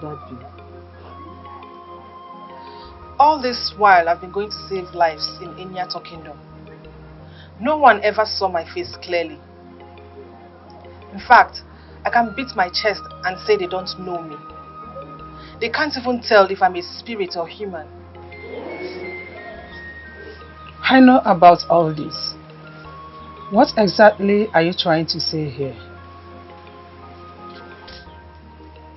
that be? All this while, I've been going to save lives in Inyato Kingdom. No one ever saw my face clearly. In fact, I can beat my chest and say they don't know me. They can't even tell if I'm a spirit or human. I know about all this. What exactly are you trying to say here?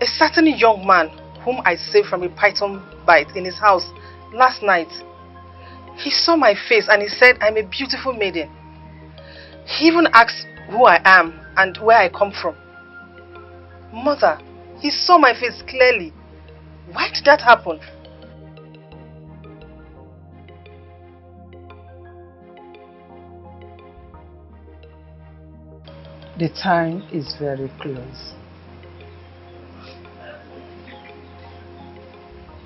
A certain young man whom I saved from a python bite in his house last night. He saw my face and he said I'm a beautiful maiden. He even asked who I am and where I come from. Mother, he saw my face clearly. Why did that happen? The time is very close.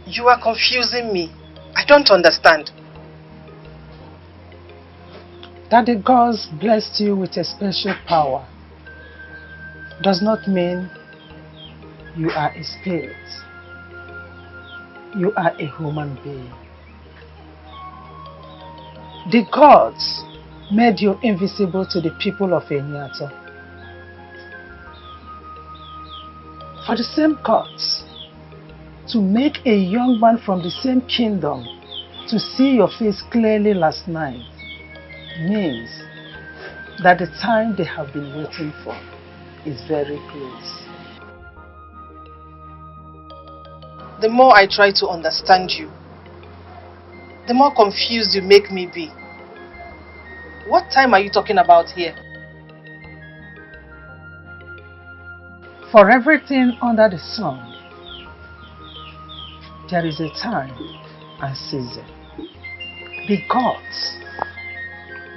You are confusing me. I don't understand. That the gods blessed you with a special power does not mean you are a spirit. You are a human being. The gods made you invisible to the people of Enyato. For the same gods to make a young man from the same kingdom to see your face clearly last night means that the time they have been waiting for is very close. The more I try to understand you, the more confused you make me be. What time are you talking about here? For everything under the sun, there is a time and season. The gods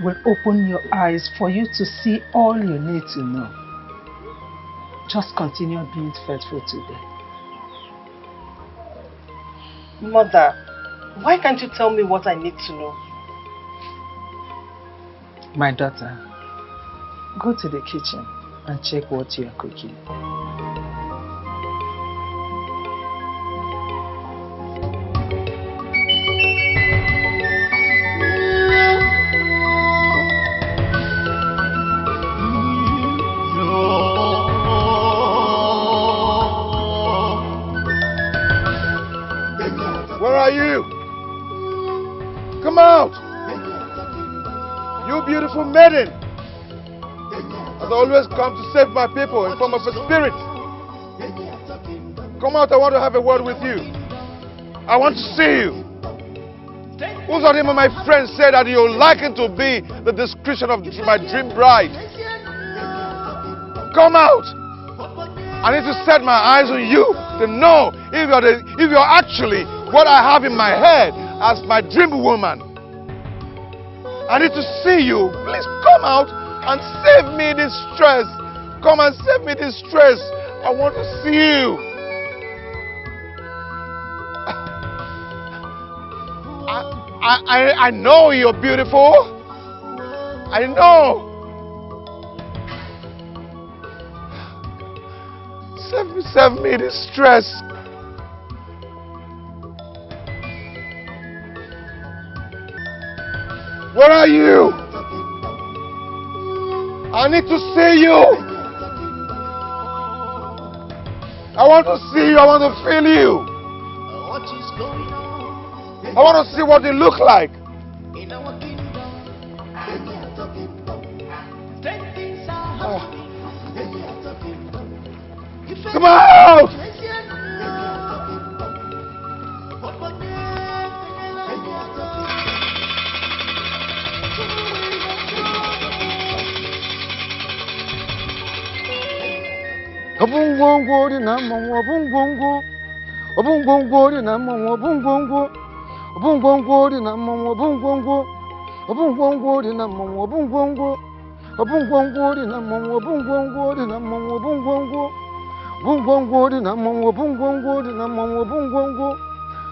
will open your eyes for you to see all you need to know. Just continue being faithful today. Mother, why can't you tell me what I need to know? My daughter, go to the kitchen and check what you are cooking. Where are you? Come out! You beautiful maiden! Has always come to save my people in form of a spirit. Come out, I want to have a word with you. I want to see you. Who's of my friends said that you liken to be the description of my dream bride. Come out! I need to set my eyes on you to know if you're actually what I have in my head as my dream woman. I need to see you. Please come out and save me this stress. Come and save me this stress. I want to see you. I know you're beautiful. I know. Save me this stress. Where are you? I need to see you. I want to see you. I want to feel you. I want to see what you look like. Come out! Obungongo di na mama obungongo obungongo di na mama obungongo obungongo di na mama obungongo obungongo di na mama obungongo obungongo di na mama obungongo di na mama obungongo obungongo di na mama obungongo di na mama obungongo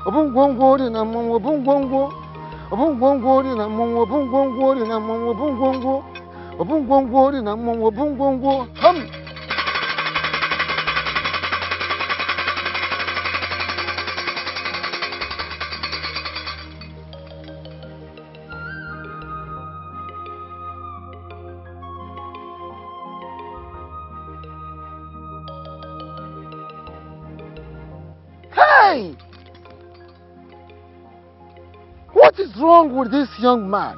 obungongo di na mama obungongo obungongo di na mama obungongo di na mama obungongo obungongo di na mama obungongo ham. Why? What is wrong with this young man?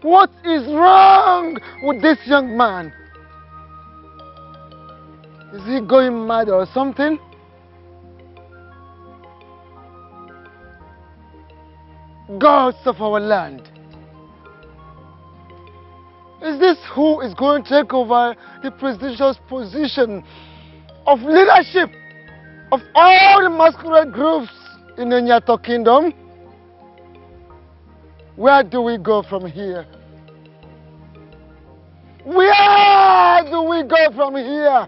What is wrong with this young man? Is he going mad or something? Gods of our land, is this who is going to take over the prestigious position of leadership of all the masquerade groups in the Nyato Kingdom? Where do we go from here? Where do we go from here?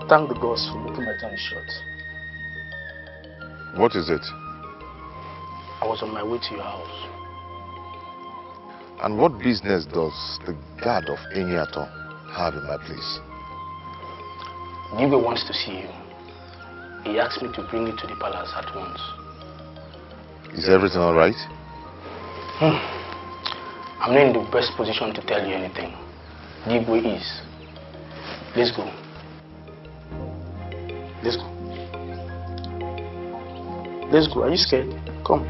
Thank the gods for making my time short. What is it? I was on my way to your house. And what business does the guard of Enyato have in my place? Gibe wants to see you. He asked me to bring you to the palace at once. Is everything all right? I'm not in the best position to tell you anything. Gibe is. Let's go. Let's go. Let's go. Are you scared? Come.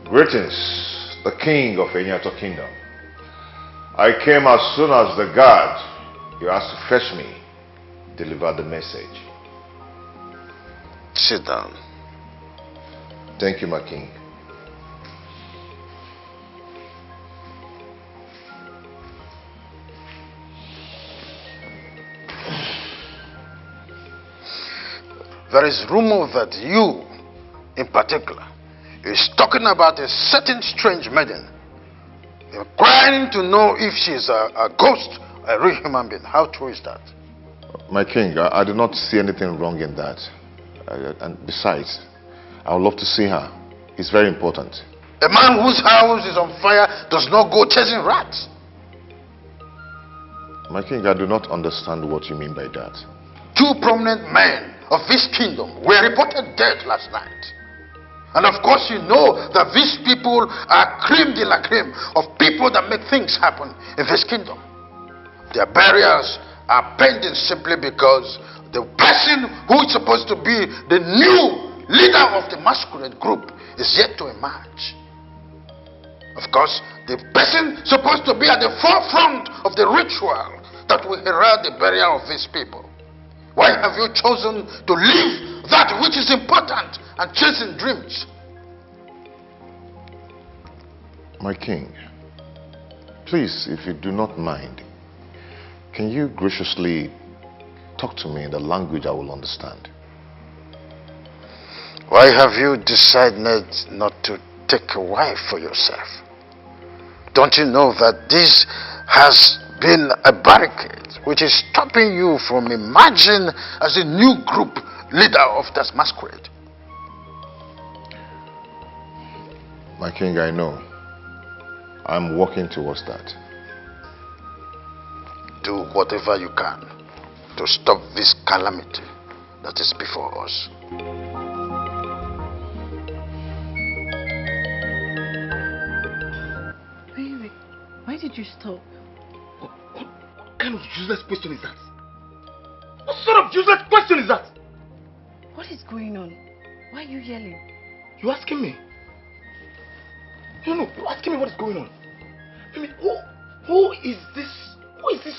Greetings, the king of Enyato Kingdom. I came as soon as the guard you asked to fetch me delivered the message. Sit down. Thank you, my king. There is rumor that you, in particular, is talking about a certain strange maiden, inquiring to know if she is a ghost, a real human being. How true is that? My king, I do not see anything wrong in that. And besides, I would love to see her. It's very important. A man whose house is on fire does not go chasing rats. My king, I do not understand what you mean by that. Two prominent men of this kingdom were reported dead last night. And of course you know that these people are creme de la creme of people that make things happen in this kingdom. Their burials are pending simply because the person who is supposed to be the new leader of the masquerade group is yet to emerge. Of course, the person supposed to be at the forefront of the ritual that will herald the burial of these people. Why have you chosen to leave that which is important and chasing dreams? My king, please, if you do not mind, can you graciously talk to me in the language I will understand? Why have you decided not to take a wife for yourself? Don't you know that this has been a barricade which is stopping you from emerging as a new group leader of this masquerade? My king, I know. I'm working towards that. Do whatever you can to stop this calamity that is before us. Baby, why did you stop? What kind of useless question is that? What sort of useless question is that? What is going on? Why are you yelling? You asking me? No, you're asking me what is going on. I mean, who is this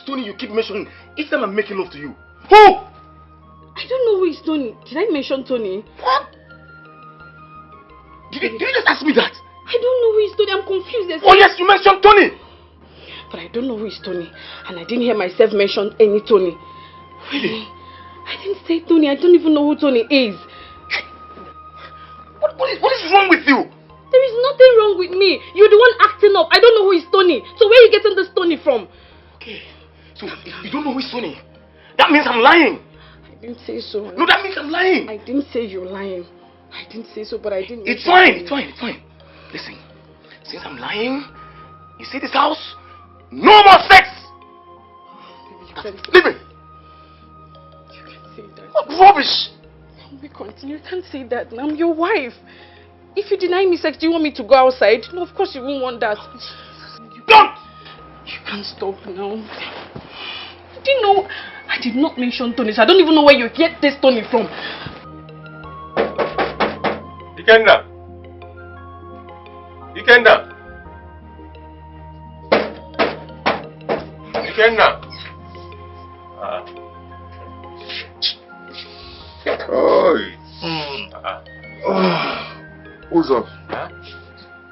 Tony you keep mentioning each time I'm making love to you? Who? I don't know who is Tony. Did I mention Tony? What? Did you just ask me that? I don't know who is Tony. I'm confused. Oh yes, you mentioned Tony. But I don't know who is Tony. And I didn't hear myself mention any Tony. Really? I didn't say Tony. I don't even know who Tony is. What is wrong with you? There is nothing wrong with me. You're the one acting up. I don't know who is Tony. So where are you getting this Tony from? Okay. So if you don't know who is Tony, that means I'm lying. I didn't say so. No, that means I'm lying. I didn't say you're lying. I didn't say so, but I didn't. It's fine. Listen, since I'm lying, you see this house? No more sex! Leave me! You can't say that. What rubbish! We continue. You can't say that. I'm your wife. If you deny me sex, do you want me to go outside? No, of course you won't want that. Don't! You can't stop now. Do you know, I did not mention Tony, so I don't even know where you get this Tony from. Ikenna! Oi. Who's up? Huh?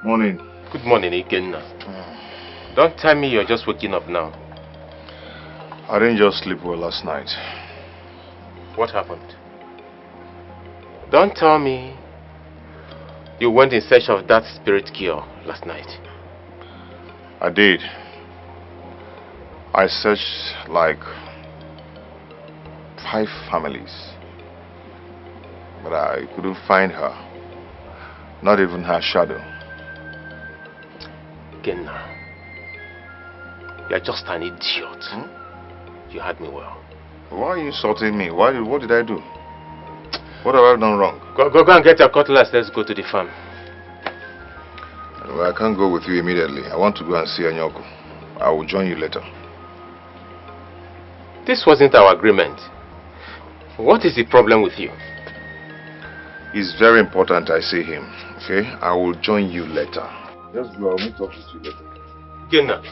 Morning. Good morning, Ikenna. Don't tell me you're just waking up now. I didn't just sleep well last night. What happened? Don't tell me you went in search of that spirit cure last night. I did. I searched like 5 families, but I couldn't find her. Not even her shadow. Ikenna, you're just an idiot. You had me well. Why are you insulting me? What did I do? What have I done wrong? Go and get your cutlass. Let's go to the farm. Well, I can't go with you immediately. I want to go and see Anyoko. I will join you later. This wasn't our agreement. What is the problem with you? It's very important I see him. Okay? I will join you later. Just go. I'll meet up with you later. Ikenna.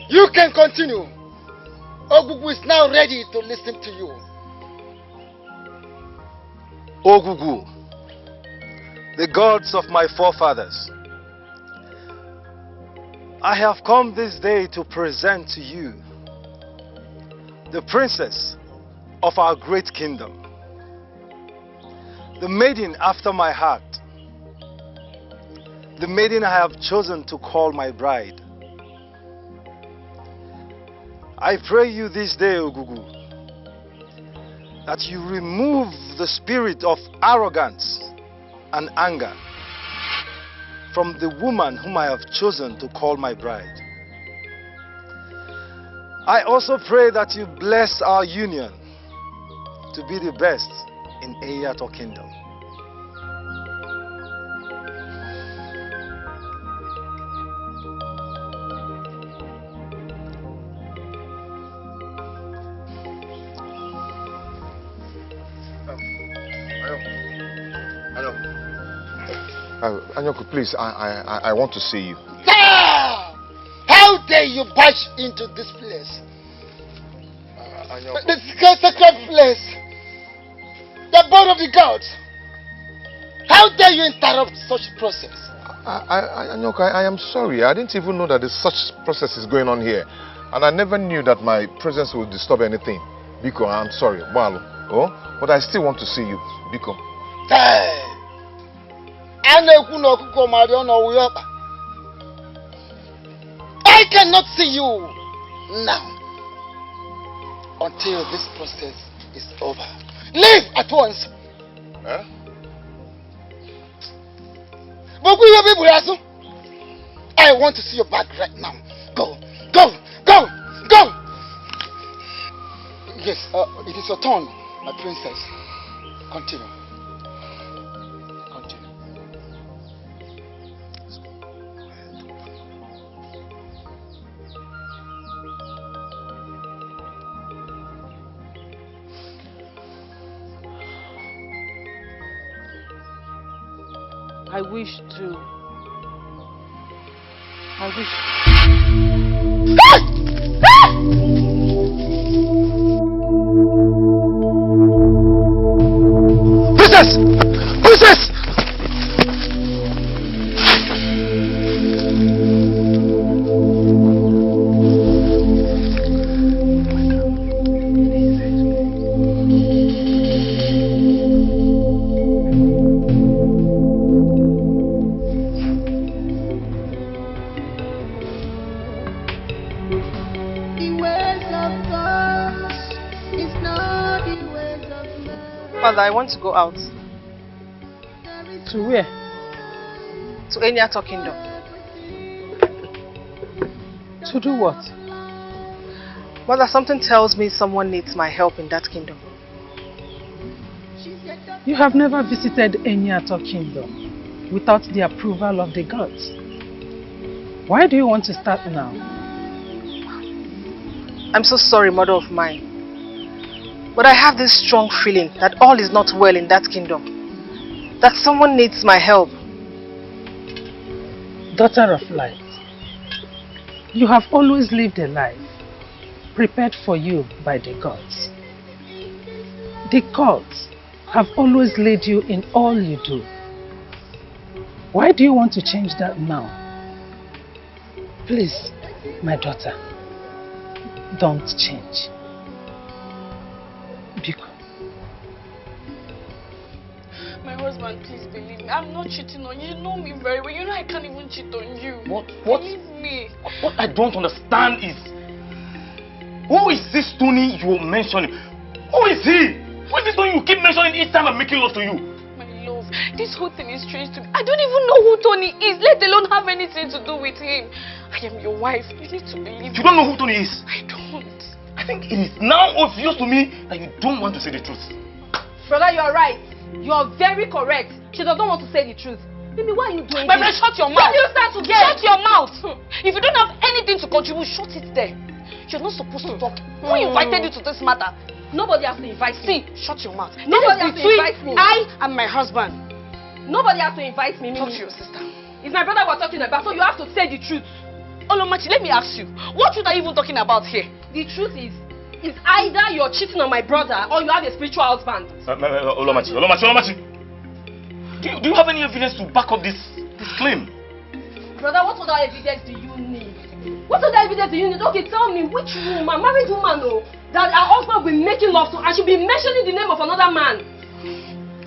You can continue. Ogugu is now ready to listen to you. Ogugu, the gods of my forefathers, I have come this day to present to you the princess of our great kingdom, the maiden after my heart, the maiden I have chosen to call my bride. I pray you this day, Ogugu, that you remove the spirit of arrogance and anger from the woman whom I have chosen to call my bride. I also pray that you bless our union to be the best in Eyato Kingdom. Anyoko, please, I want to see you. Ah! How dare you barge into this place? Anyoko. The sacred place. The board of the gods. How dare you interrupt such process? Anyoko, I am sorry. I didn't even know that such process is going on here. And I never knew that my presence would disturb anything. Biko, I'm sorry. Walo. Oh, but I still want to see you. Biko. Hey! I cannot see you now until this process is over. Leave at once. Huh? I want to see your back right now. Go, go, go, go. Yes, it is your turn, my princess. Continue. I wish to. Princess! Princess! Father, I want to go out. To where? To Eyato Kingdom. To do what? Mother, something tells me someone needs my help in that kingdom. You have never visited Eyato Kingdom without the approval of the gods. Why do you want to start now? I'm so sorry, mother of mine. But I have this strong feeling that all is not well in that kingdom. That someone needs my help. Daughter of light, you have always lived a life prepared for you by the gods. The gods have always led you in all you do. Why do you want to change that now? Please, my daughter, don't change. Biko. My husband, please believe me. I'm not cheating on you. You know me very well. You know I can't even cheat on you. What? Believe me. What I don't understand is, who is this Tony you're mentioning? Who is he? Who is this Tony you keep mentioning each time I'm making love to you? My love, this whole thing is strange to me. I don't even know who Tony is, let alone have anything to do with him. I am your wife. You need to believe me. You don't know who Tony is? I don't. I think it is now obvious to me that you don't want to say the truth. Brother, you're right. You're very correct. She doesn't want to say the truth. Mimi, why are you doing My this? friend, shut your mouth. When you start to get... Shut your mouth. If you don't have anything to contribute, shut it there. You're not supposed to talk. Who invited you to this matter? Nobody has to invite me. See, shut your mouth. Nobody has This to is invite me. between I and my husband. Nobody has to invite me. Talk Mimi. to your sister. It's my brother we're talking about, so you have to say the truth. Olomachi, let me ask you. What truth are you even talking about here? The truth is either you're cheating on my brother or you have a spiritual husband. Olomachi. Do you have any evidence to back up this claim? Brother, what other evidence do you need? What other evidence do you need? Okay, tell me which woman, married woman, that her husband will be making love to and she'll be mentioning the name of another man.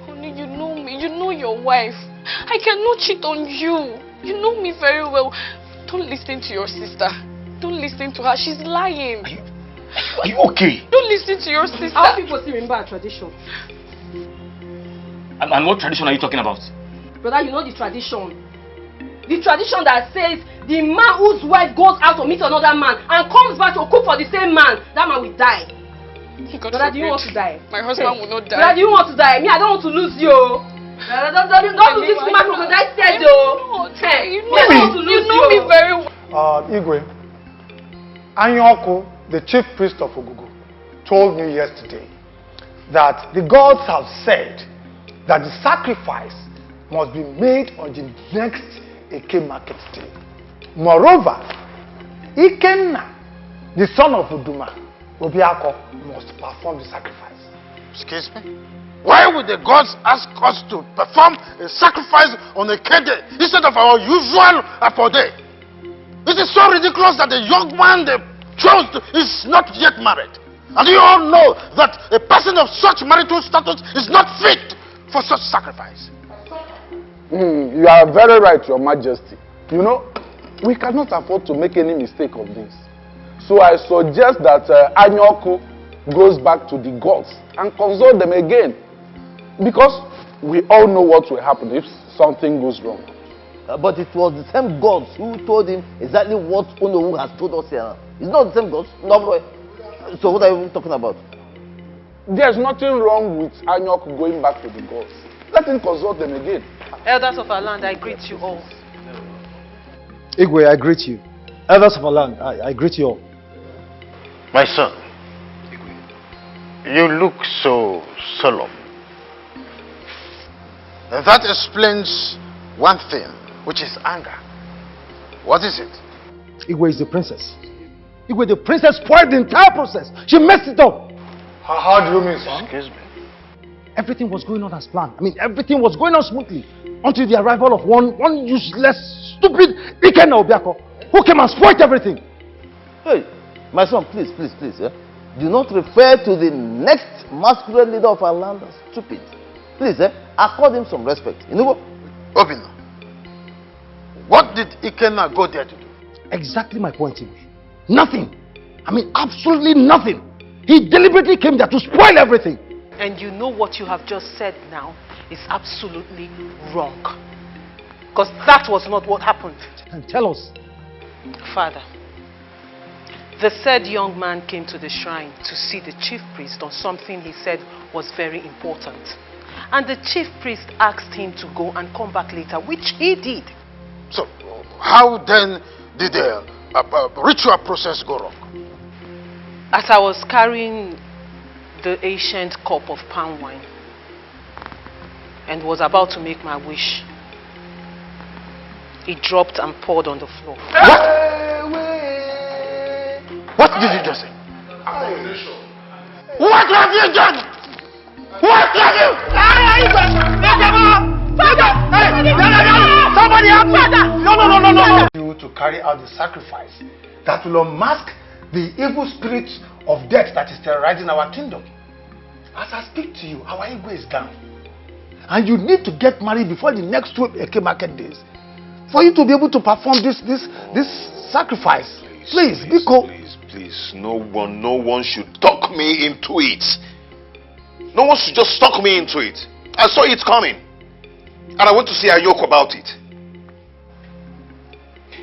Honey, you know me. You know your wife. I cannot cheat on you. You know me very well. Don't listen to your sister. Don't listen to her. She's lying. Are you okay? Don't listen to your sister. Our people still remember our tradition. And what tradition are you talking about? Brother, you know the tradition. The tradition that says the man whose wife goes out to meet another man and comes back to cook for the same man, that man will die. Brother, do you want to die? My husband will not die. Brother, do you want to die? Me, I don't want to lose you. Don't do this woman from that side, though. You know me very well. Igwe, Anyoku, the chief priest of Ogugu, told me yesterday that the gods have said that the sacrifice must be made on the next Eke market day. Moreover, Ikenna, the son of Uduma, Obiako, must perform the sacrifice. Excuse me? Why would the gods ask us to perform a sacrifice on a Kede instead of our usual Afo day? It is so ridiculous that the young man they chose is not yet married. And you all know that a person of such marital status is not fit for such sacrifice. You are very right, Your Majesty. You know, we cannot afford to make any mistake of this. So I suggest that Anyoku goes back to the gods and consult them again. Because we all know what will happen if something goes wrong. But it was the same gods who told him exactly what Onowu has told us here. It's not the same gods. No. So what are you talking about? There's nothing wrong with Anyoku going back to the gods. Let him consult them again. Elders of our land, I greet you all. Igwe, I greet you. Elders of our land, I greet you all. My son, you look so solemn. And that explains one thing, which is anger. What is it? Igwe is the princess. Igwe, the princess spoiled the entire process. She messed it up. How do you mean, son? Excuse me. Everything was going on as planned. I mean, everything was going on smoothly until the arrival of one useless, stupid Ikenna Obiako who came and spoiled everything. Hey, my son, please, yeah? Do not refer to the next masquerade leader of our land as stupid. Please, accord him some respect. You know what? Obina, what did Ikenna go there to do? Exactly my point, Igwe. Nothing. I mean, absolutely nothing. He deliberately came there to spoil everything. And you know what you have just said now is absolutely wrong. Because that was not what happened. And tell us. Father, the said young man came to the shrine to see the chief priest on something he said was very important. And the chief priest asked him to go and come back later, which he did. So, how then did the ritual process go wrong? As I was carrying the ancient cup of palm wine and was about to make my wish, it dropped and poured on the floor. What did you just say? What have you done? What have you? Somebody help me! No. You to carry out the sacrifice that will unmask the evil spirit of death that is terrorizing our kingdom. As I speak to you, our ego is down. And you need to get married before the next 2 Eke market days for you to be able to perform this sacrifice. Please, please. No one should talk me into it. No one should just talk me into it. I saw it coming. And I went to see Ayoko about it.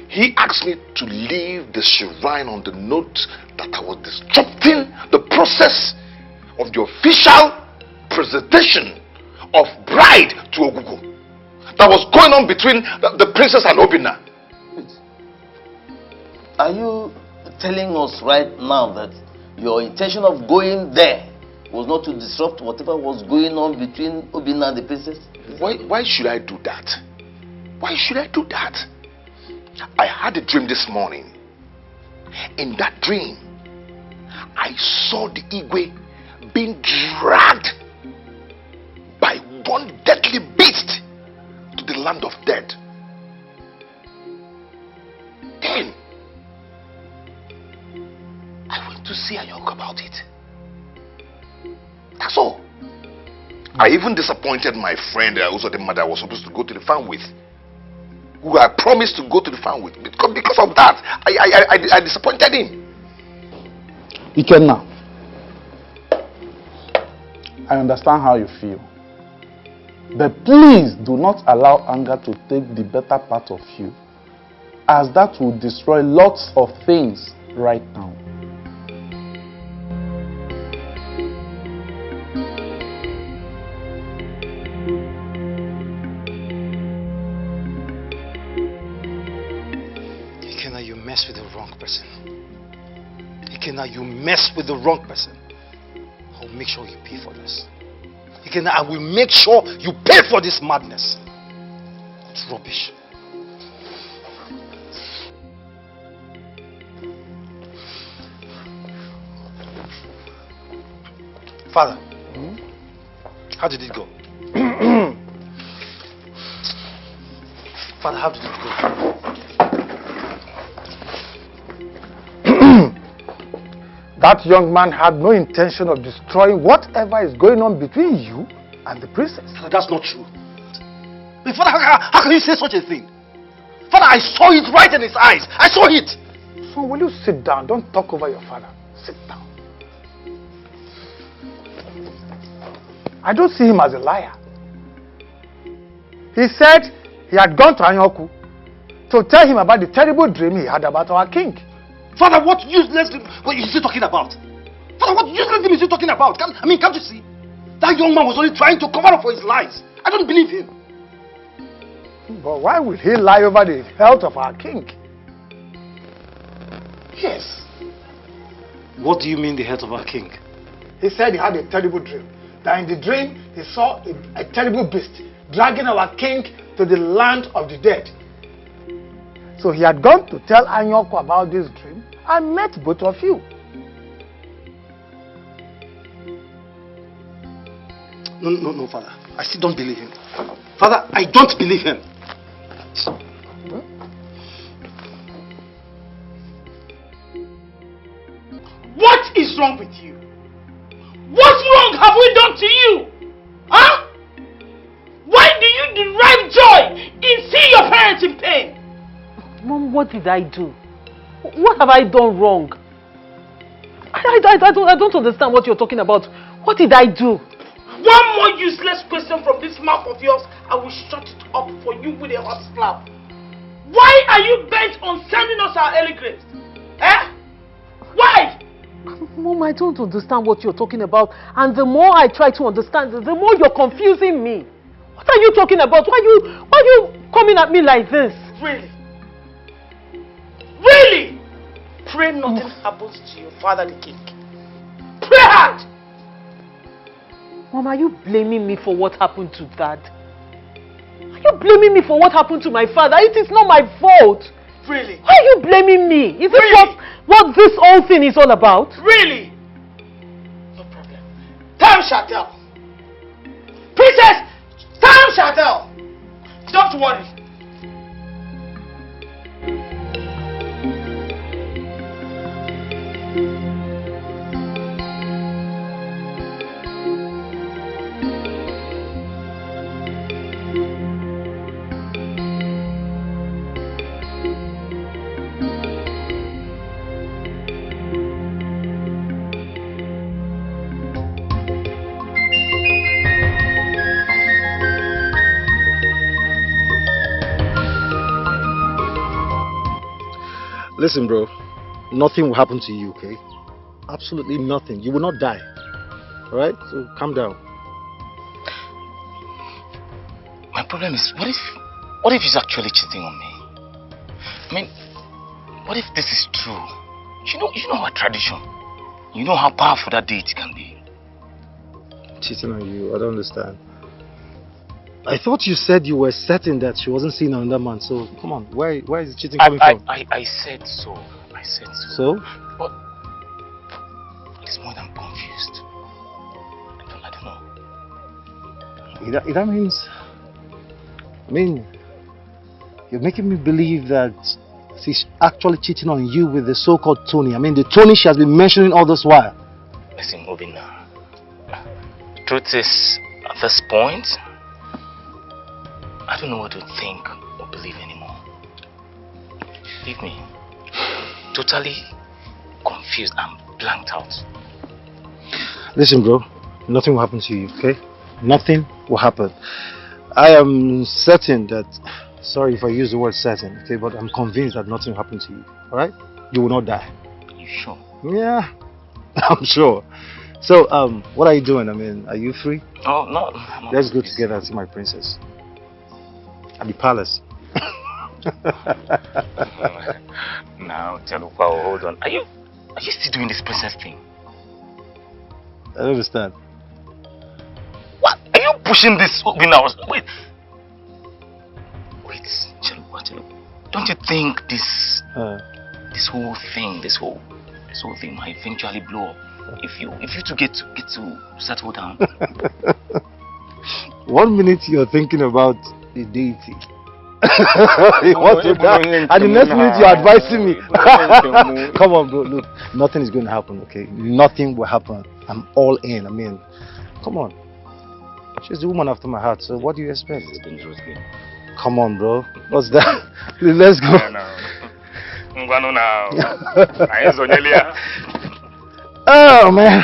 He asked me to leave the shrine on the note that I was disrupting the process of the official presentation of bride to Ogugu that was going on between the princess and Obina. Are you telling us right now that your intention of going there was not to disrupt whatever was going on between Obina and the princess? Why should I do that? Why should I do that? I had a dream this morning. In that dream, I saw the Igwe being dragged by one deadly beast to the land of dead. Then I went to see Ayoko about it. That's all. I even disappointed my friend, also the mother I was supposed to go to the farm with, who I promised to go to the farm with. Because of that, I disappointed him. Ikenna, I understand how you feel. But please do not allow anger to take the better part of you, as that will destroy lots of things right now. Ikenna, you mess with the wrong person. Ikenna, you mess with the wrong person. I'll make sure you pay for this. Ikenna, I will make sure you pay for this madness. It's rubbish. Father, how did it go? Father, how did it go? That young man had no intention of destroying whatever is going on between you and the princess. Father, that's not true. But Father, how can you say such a thing? Father, I saw it right in his eyes. I saw it. Son, will you sit down? Don't talk over your father. Sit down. I don't see him as a liar. He said he had gone to Anyoku to tell him about the terrible dream he had about our king. Father, what useless dream is he talking about? Father, what useless dream is he talking about? Can't you see? That young man was only trying to cover up for his lies. I don't believe him. But why would he lie over the health of our king? Yes. What do you mean the health of our king? He said he had a terrible dream. That in the dream, he saw a terrible beast dragging our king to the land of the dead. So he had gone to tell Anyoku about this dream and met both of you. No, Father. I still don't believe him. Father, I don't believe him. What is wrong with you? What wrong have we done to you? Huh? Why do you derive joy in seeing your parents in pain? Mom, what did I do? What have I done wrong? I don't understand what you're talking about. What did I do? One more useless question from this mouth of yours, I will shut it up for you with a hot slap. Why are you bent on sending us our early graves? Eh? Why? Mom, I don't understand what you're talking about. And the more I try to understand, the more you're confusing me. What are you talking about? Why are you coming at me like this? Really? Really? Pray nothing happens to your father the king. Pray hard! Mom, are you blaming me for what happened to Dad? Are you blaming me for what happened to my father? It is not my fault. Really? Why are you blaming me? Is really? It what this whole thing is all about? Really? No problem. Time shall tell. Princess, time shall tell. Don't worry. Listen, bro. Nothing will happen to you, okay? Absolutely nothing. You will not die. Alright? So calm down. My problem is, what if he's actually cheating on me? I mean, what if this is true? You know our tradition. You know how powerful that deity can be. Cheating on you? I don't understand. I thought you said you were certain that she wasn't seeing another man. So come on, where is the cheating coming from? I said so. I said so. So? But it's more than confused. I don't know. That means, I mean, you're making me believe that she's actually cheating on you with the so-called Tony. I mean, the Tony she has been mentioning all this while. Listen, Obina. Truth is, at this point, I don't know what to think or believe anymore. Leave me. Totally confused and blanked out. Listen, bro. Nothing will happen to you, okay? Nothing will happen. I am certain that, sorry if I use the word certain, okay, but I'm convinced that nothing will happen to you, alright? You will not die. Are you sure? Yeah, I'm sure. So, what are you doing? I mean, are you free? Oh, no. Let's go together and see my princess. At the palace. Now, Chalupa, hold on. Are you still doing this princess thing? I don't understand. What? Are you pushing this open house? Wait, Chalupa. Don't you think this whole thing might eventually blow up if you two get to settle down? 1 minute you're thinking about the deity. You want to die, and the next minute you're advising me. Come on, bro. Look, nothing is going to happen. Okay, nothing will happen. I'm all in. I mean, come on. She's the woman after my heart. So what do you expect? Come on, bro. What's that? Let's go. Oh man.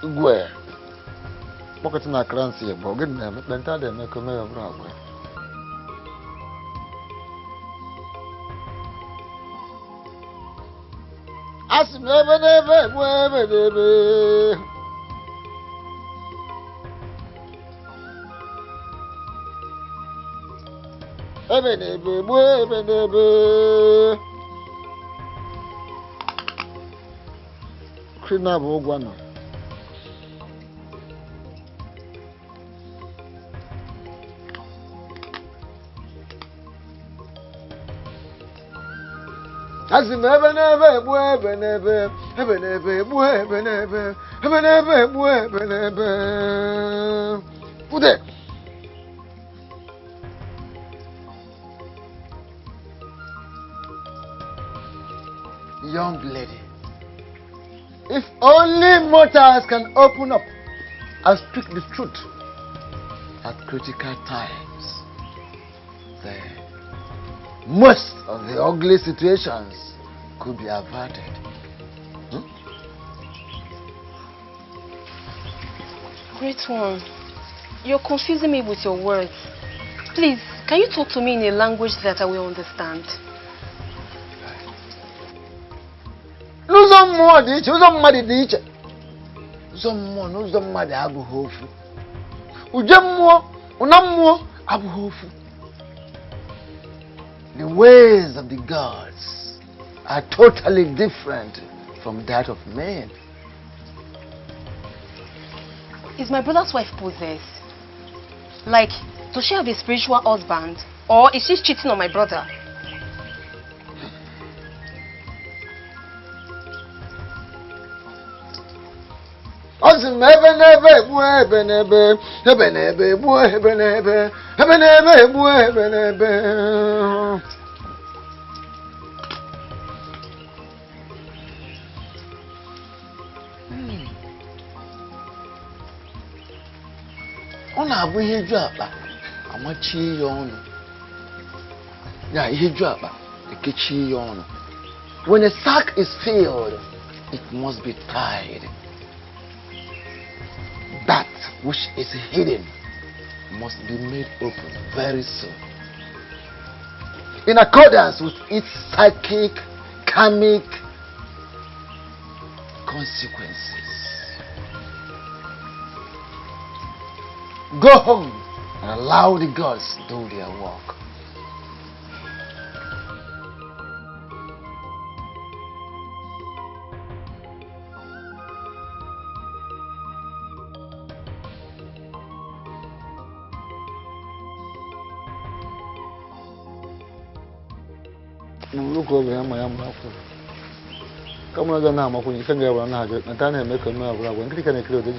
Gwe. Pocket na crancy ebo. Good name. Benta de me come over agwe. As never Krina Bogwana. As in young lady, if only mortals can open up and speak the truth at critical times, then most of the ugly situations could be averted. Great one, you're confusing me with your words. Please, can you talk to me in a language that I will understand? N'ụzọ mmụọ dị iche, ụzọ mmadụ dị iche. Ụzọ mmụọ na ụzọ mmadụ abụghị ofu. Uje mmụọ, ụna mmụọ abụghị ofu. The ways of the gods are totally different from that of men. Is my brother's wife possessed? Like, does she have a spiritual husband? Or is she cheating on my brother? Ọ na-abụ ihe ju akpa amachie ya ọnụ. Ya ihe ju akpa ekechie ya ọnụ. When a sack is filled, it must be tied. That which is hidden must be made open very soon, in accordance with its psychic, karmic consequences. Go home and allow the gods do their work. Look over here, my young man. Come on, now, my queen. You can go around. I can't make a move. When you can clear the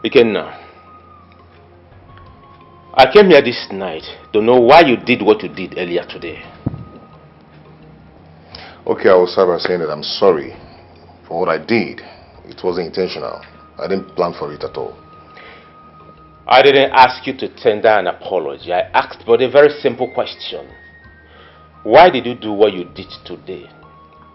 Ikenna, I came here this night to know why you did what you did earlier today. Okay, I will start by saying that I'm sorry for what I did. It wasn't intentional. I didn't plan for it at all. I didn't ask you to tender an apology. I asked but a very simple question. Why did you do what you did today?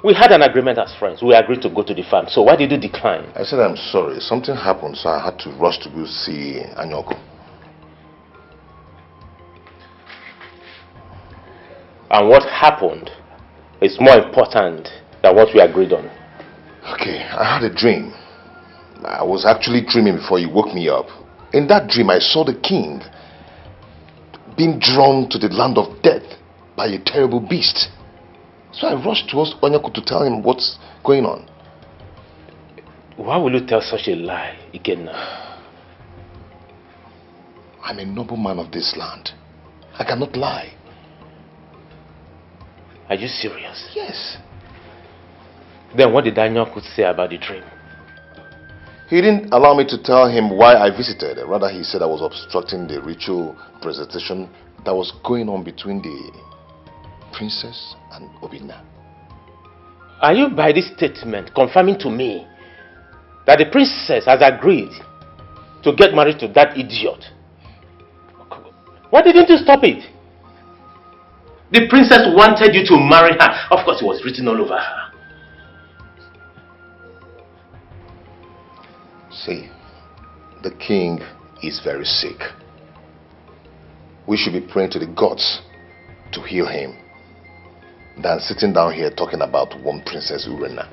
We had an agreement as friends. We agreed to go to the farm. So why did you decline? I said I'm sorry. Something happened, so I had to rush to go see Anyoko. And what happened is more important than what we agreed on. Okay, I had a dream. I was actually dreaming before you woke me up. In that dream, I saw the king being drawn to the land of death by a terrible beast. So I rushed towards Onyeko to tell him what's going on. Why will you tell such a lie, Ikenna? I'm a noble man of this land. I cannot lie. Are you serious? Yes. Then what did Anyoko say about the dream? He didn't allow me to tell him why I visited. Rather, he said I was obstructing the ritual presentation that was going on between the princess and Obinna. Are you by this statement confirming to me that the princess has agreed to get married to that idiot? Why didn't you stop it? The princess wanted you to marry her. Of course, it was written all over her. See, the king is very sick. We should be praying to the gods to heal him than sitting down here talking about one Princess Urena.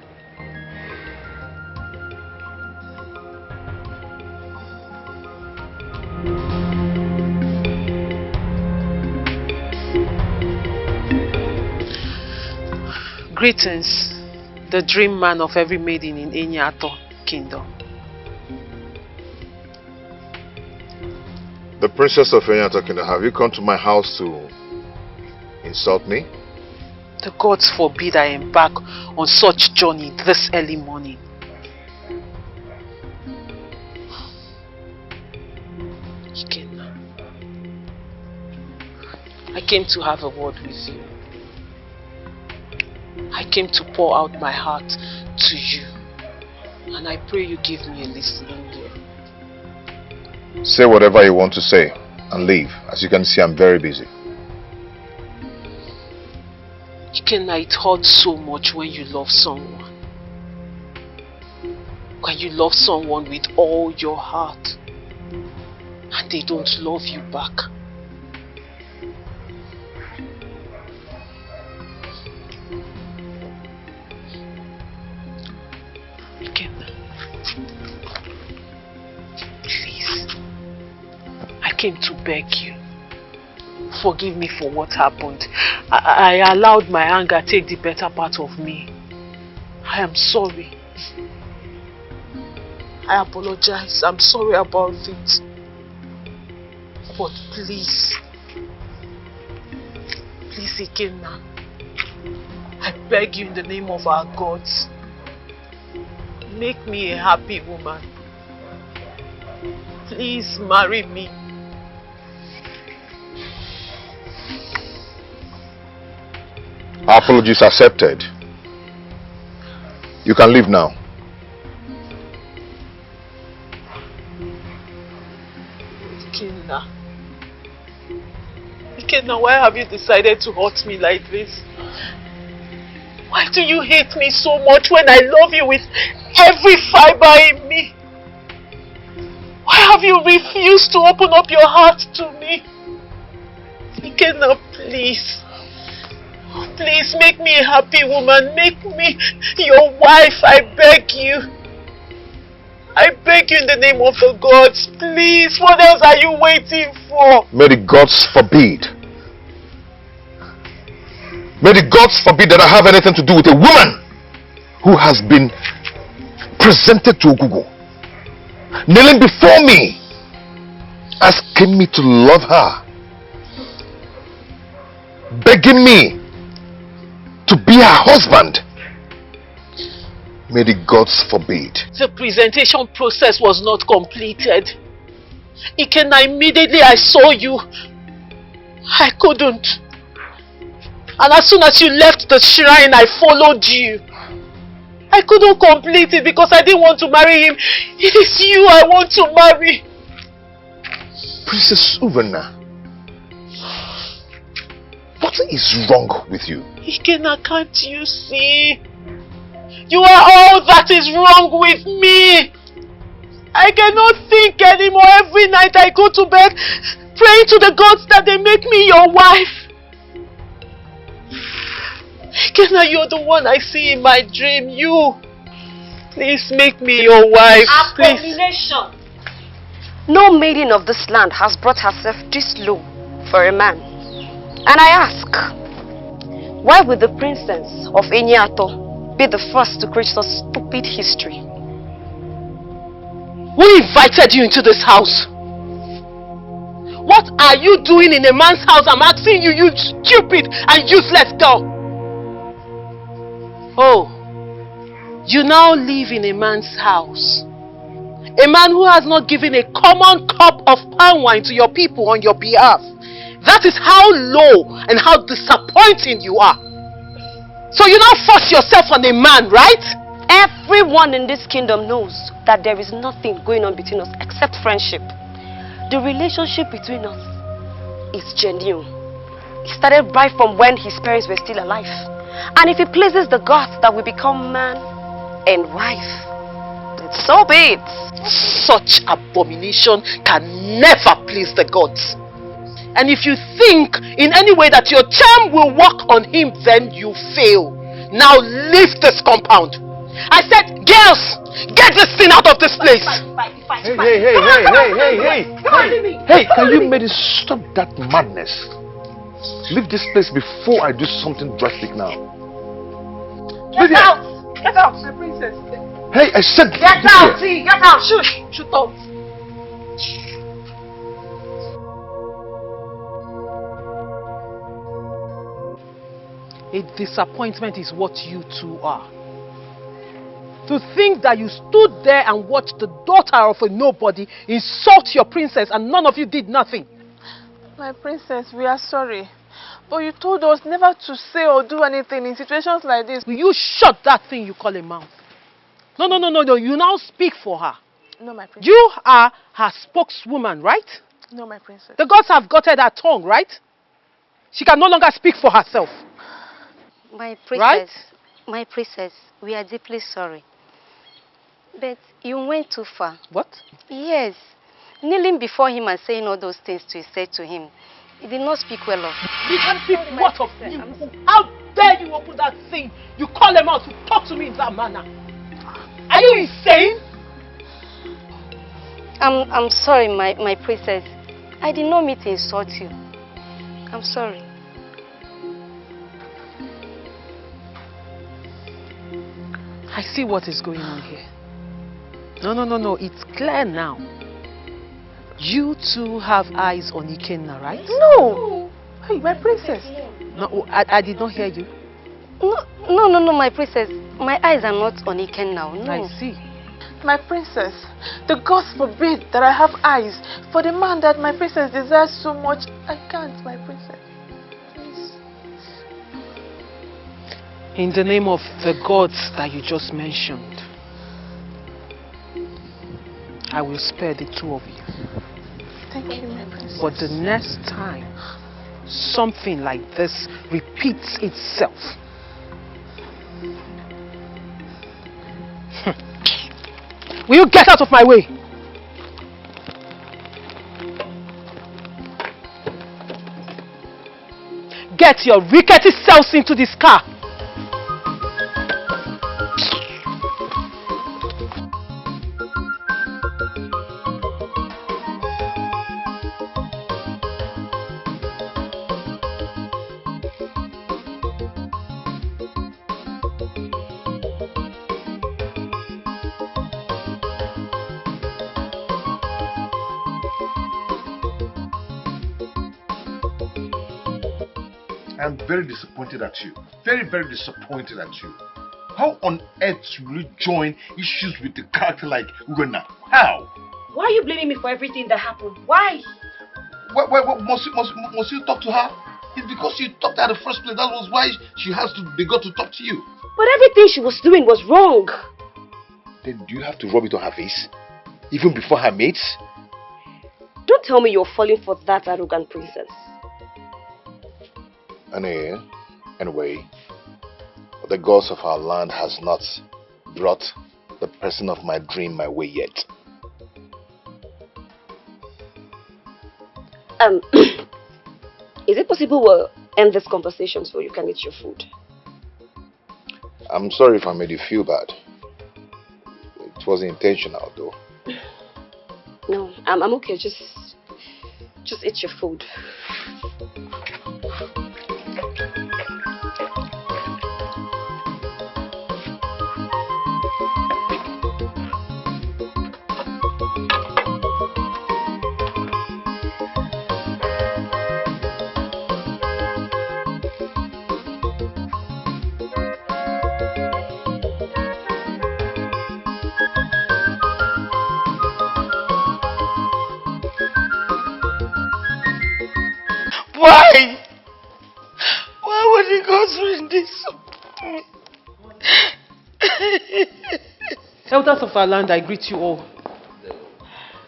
Greetings, the dream man of every maiden in Enyato kingdom. The princess of Enyato kingdom, have you come to my house to insult me? The gods forbid I embark on such journey this early morning. Ikenna, I came to have a word with you. I came to pour out my heart to you, and I pray you give me a listening ear. Say whatever you want to say and leave. As you can see, I'm very busy. Ikenna, it hurts so much when you love someone. When you love someone with all your heart and they don't love you back. Ikenna, please, I came to beg you. Forgive me for what happened. I allowed my anger take the better part of me. I am sorry. I apologize. I'm sorry about it. But please, Ikenna, I beg you in the name of our gods, make me a happy woman. Please marry me. Apologies accepted. You can leave now. Ikenna, why have you decided to hurt me like this? Why do you hate me so much when I love you with every fiber in me? Why have you refused to open up your heart to me? Ikenna, please. Please make me a happy woman. Make me your wife. I beg you. I beg you in the name of the gods. Please, what else are you waiting for? May the gods forbid. May the gods forbid that I have anything to do with a woman who has been presented to Ogugo, kneeling before me, asking me to love her, begging me to be her husband. May the gods forbid. The presentation process was not completed. Ikenna, immediately I saw you, I couldn't. And as soon as you left the shrine, I followed you. I couldn't complete it because I didn't want to marry him. It is you I want to marry. Princess Uvana, what is wrong with you? Ikenna, can't you see? You are all that is wrong with me. I cannot think anymore. Every night I go to bed praying to the gods that they make me your wife. Ikenna, you're the one I see in my dream. You. Please make me your wife. Abomination. No maiden of this land has brought herself this low for a man. And I ask, why would the princess of Enyato be the first to create such stupid history? Who invited you into this house? What are you doing in a man's house? I'm asking you, you stupid and useless girl. Oh, you now live in a man's house. A man who has not given a common cup of palm wine to your people on your behalf. That is how low and how disappointing you are. So you now force yourself on a man, right? Everyone in this kingdom knows that there is nothing going on between us except friendship. The relationship between us is genuine. It started right from when his parents were still alive. And if it pleases the gods that we become man and wife, then so be it. Such abomination can never please the gods. And if you think in any way that your charm will work on him, then you fail. Now leave this compound. I said, girls, get this thing out of this place. Hey, can you maybe stop that madness? Leave this place before I do something drastic now. Get out! Get out, my princess. Hey, I said get out, see, get out. Shush, shut up. A disappointment is what you two are. To think that you stood there and watched the daughter of a nobody insult your princess and none of you did nothing. My princess, we are sorry. But you told us never to say or do anything in situations like this. Will you shut that thing you call a mouth? No. You now speak for her. No, my princess. You are her spokeswoman, right? No, my princess. The gods have gutted her tongue, right? She can no longer speak for herself. My princess, right? My princess, we are deeply sorry. But you went too far. What? Yes. Kneeling before him and saying all those things you said to him. He did not speak well of. He can't speak what of you? How dare you open that thing? You call him out to talk to me in that manner. Are you insane? I'm sorry, my princess. I did not mean to insult you. I'm sorry. I see what is going on here. No. It's clear now. You two have eyes on Ikenna, right? No. Hey, my princess. No, I did not hear you. No, my princess. My eyes are not on Ikenna. No. I see. My princess, the gods forbid that I have eyes for the man that my princess desires so much. I can't, my princess. Please. In the name of the gods that you just mentioned, I will spare the two of you. Thank you, my princess. But the next time something like this repeats itself, will you get out of my way? Get your rickety selves into this car. I'm very disappointed at you. Very, very disappointed at you. How on earth will you join issues with a character like Rena? How? Why are you blaming me for everything that happened? Why? Must you talk to her? It's because you talked to her in the first place. That was why they got to talk to you. But everything she was doing was wrong. Then do you have to rub it on her face? Even before her mates? Don't tell me you're falling for that arrogant princess. Anyway, the gods of our land has not brought the person of my dream my way yet. Is it possible we'll end this conversation so you can eat your food? I'm sorry if I made you feel bad. It wasn't intentional though. No, I'm okay. Just eat your food. Why? Why would he go through this? Elders of our land, I greet you all.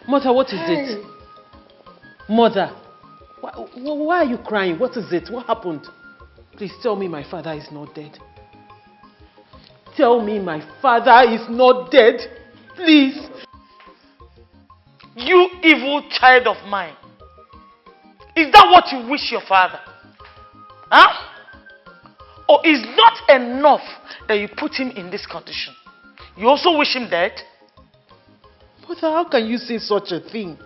Mother, what is it? Mother, why are you crying? What is it? What happened? Please tell me my father is not dead. Tell me my father is not dead. Please. You evil child of mine. Is that what you wish your father? Huh? Or is not enough that you put him in this condition? You also wish him dead? Mother, how can you say such a thing?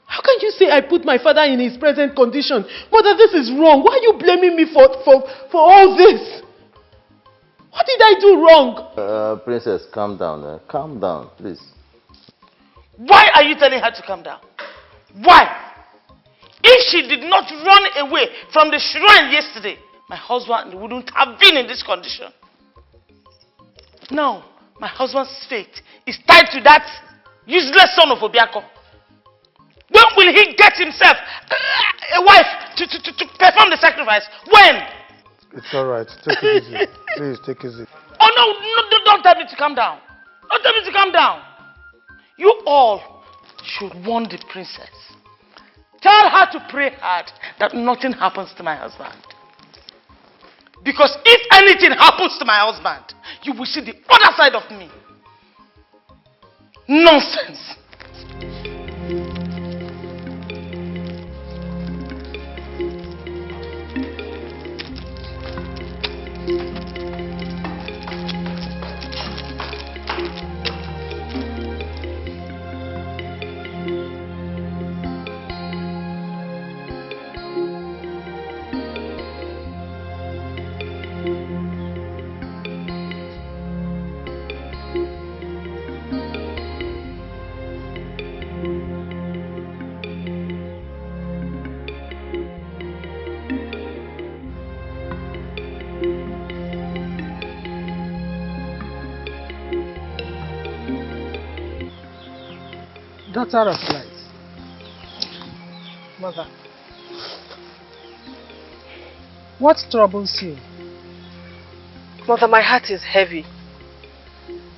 How can you say I put my father in his present condition? Mother, this is wrong. Why are you blaming me for all this? What did I do wrong? Princess, calm down. Calm down, please. Why are you telling her to calm down? Why? If she did not run away from the shrine yesterday, my husband wouldn't have been in this condition. Now, my husband's fate is tied to that useless son of Obiako. When will he get himself a wife to perform the sacrifice? When? It's alright. Take it easy. Please, take it easy. Oh no, don't tell me to calm down. Don't tell me to calm down. You all should warn the princess. Tell her to pray hard that nothing happens to my husband. Because if anything happens to my husband, you will see the other side of me. Nonsense. Daughter of light. Mother, what troubles you? Mother, my heart is heavy.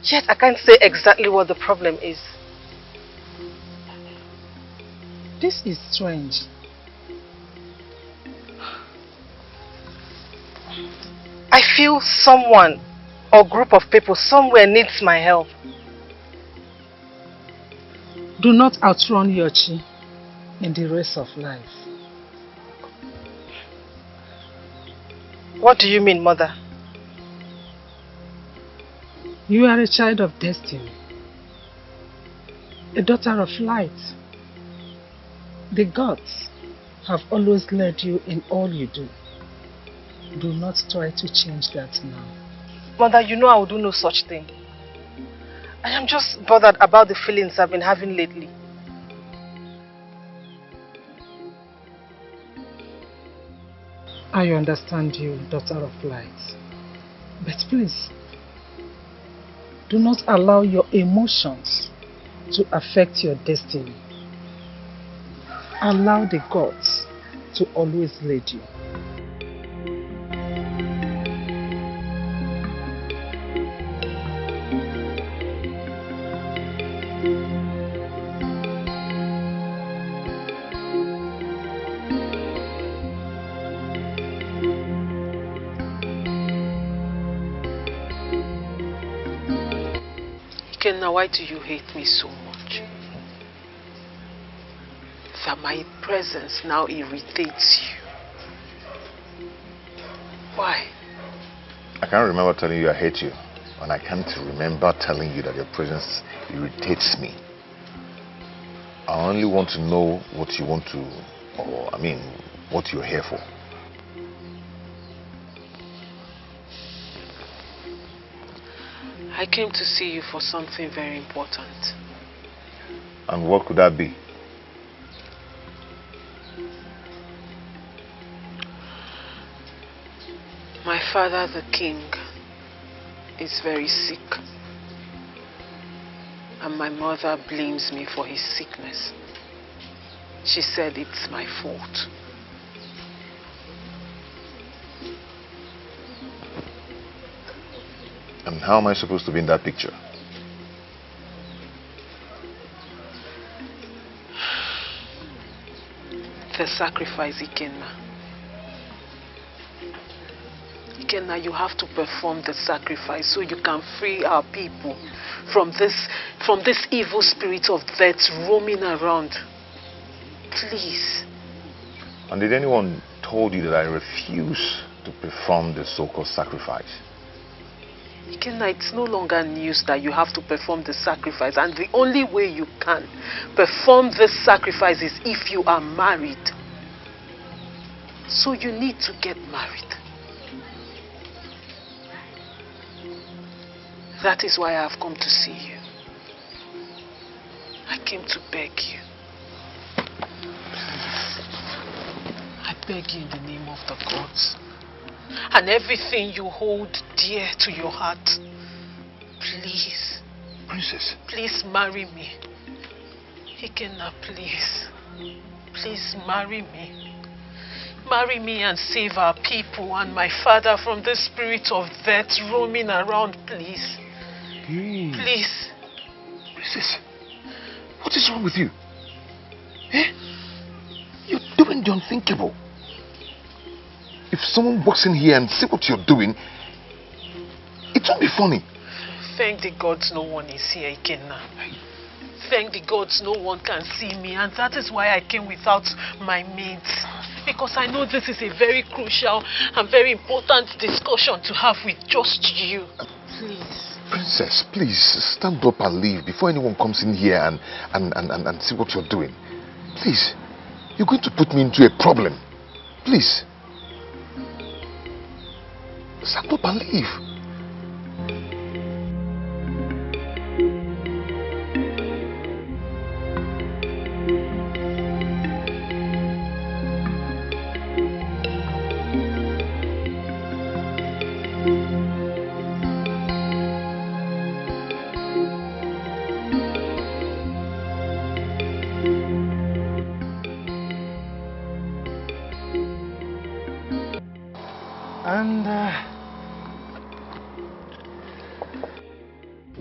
Yet I can't say exactly what the problem is. This is strange. I feel someone or group of people somewhere needs my help. Do not outrun your chi in the race of life. What do you mean, Mother? You are a child of destiny, a daughter of light. The gods have always led you in all you do. Do not try to change that now. Mother, you know I will do no such thing. I am just bothered about the feelings I've been having lately. I understand you, daughter of light. But please, do not allow your emotions to affect your destiny. Allow the gods to always lead you. Ikenna, why do you hate me so much? That my presence now irritates you. Why? I can't remember telling you I hate you. And I can't remember telling you that your presence irritates me. I only want to know what you want to, or I mean, what you're here for. I came to see you for something very important. And what could that be? My father, the king, is very sick. And my mother blames me for his sickness. She said it's my fault. And how am I supposed to be in that picture? The sacrifice, Ikenna. Ikenna, you have to perform the sacrifice so you can free our people from this evil spirit of death roaming around. Please. And did anyone told you that I refuse to perform the so-called sacrifice? Ikenna, it's no longer news that you have to perform the sacrifice, and the only way you can perform this sacrifice is if you are married. So you need to get married. That is why I have come to see you. I came to beg you. I beg you in the name of the gods. And everything you hold dear to your heart, please. Princess. Please marry me. Ikenna, please. Please marry me. Marry me and save our people and my father from the spirit of death roaming around, please. Please. Princess, what is wrong with you? Eh? You're doing the unthinkable. If someone walks in here and see what you're doing, it won't be funny. Thank the gods no one is here, Ikenna. Thank the gods no one can see me, and that is why I came without my maids. Because I know this is a very crucial and very important discussion to have with just you. Please. Princess, please stand up and leave before anyone comes in here and see what you're doing. Please, you're going to put me into a problem. Please. Stand up and leave.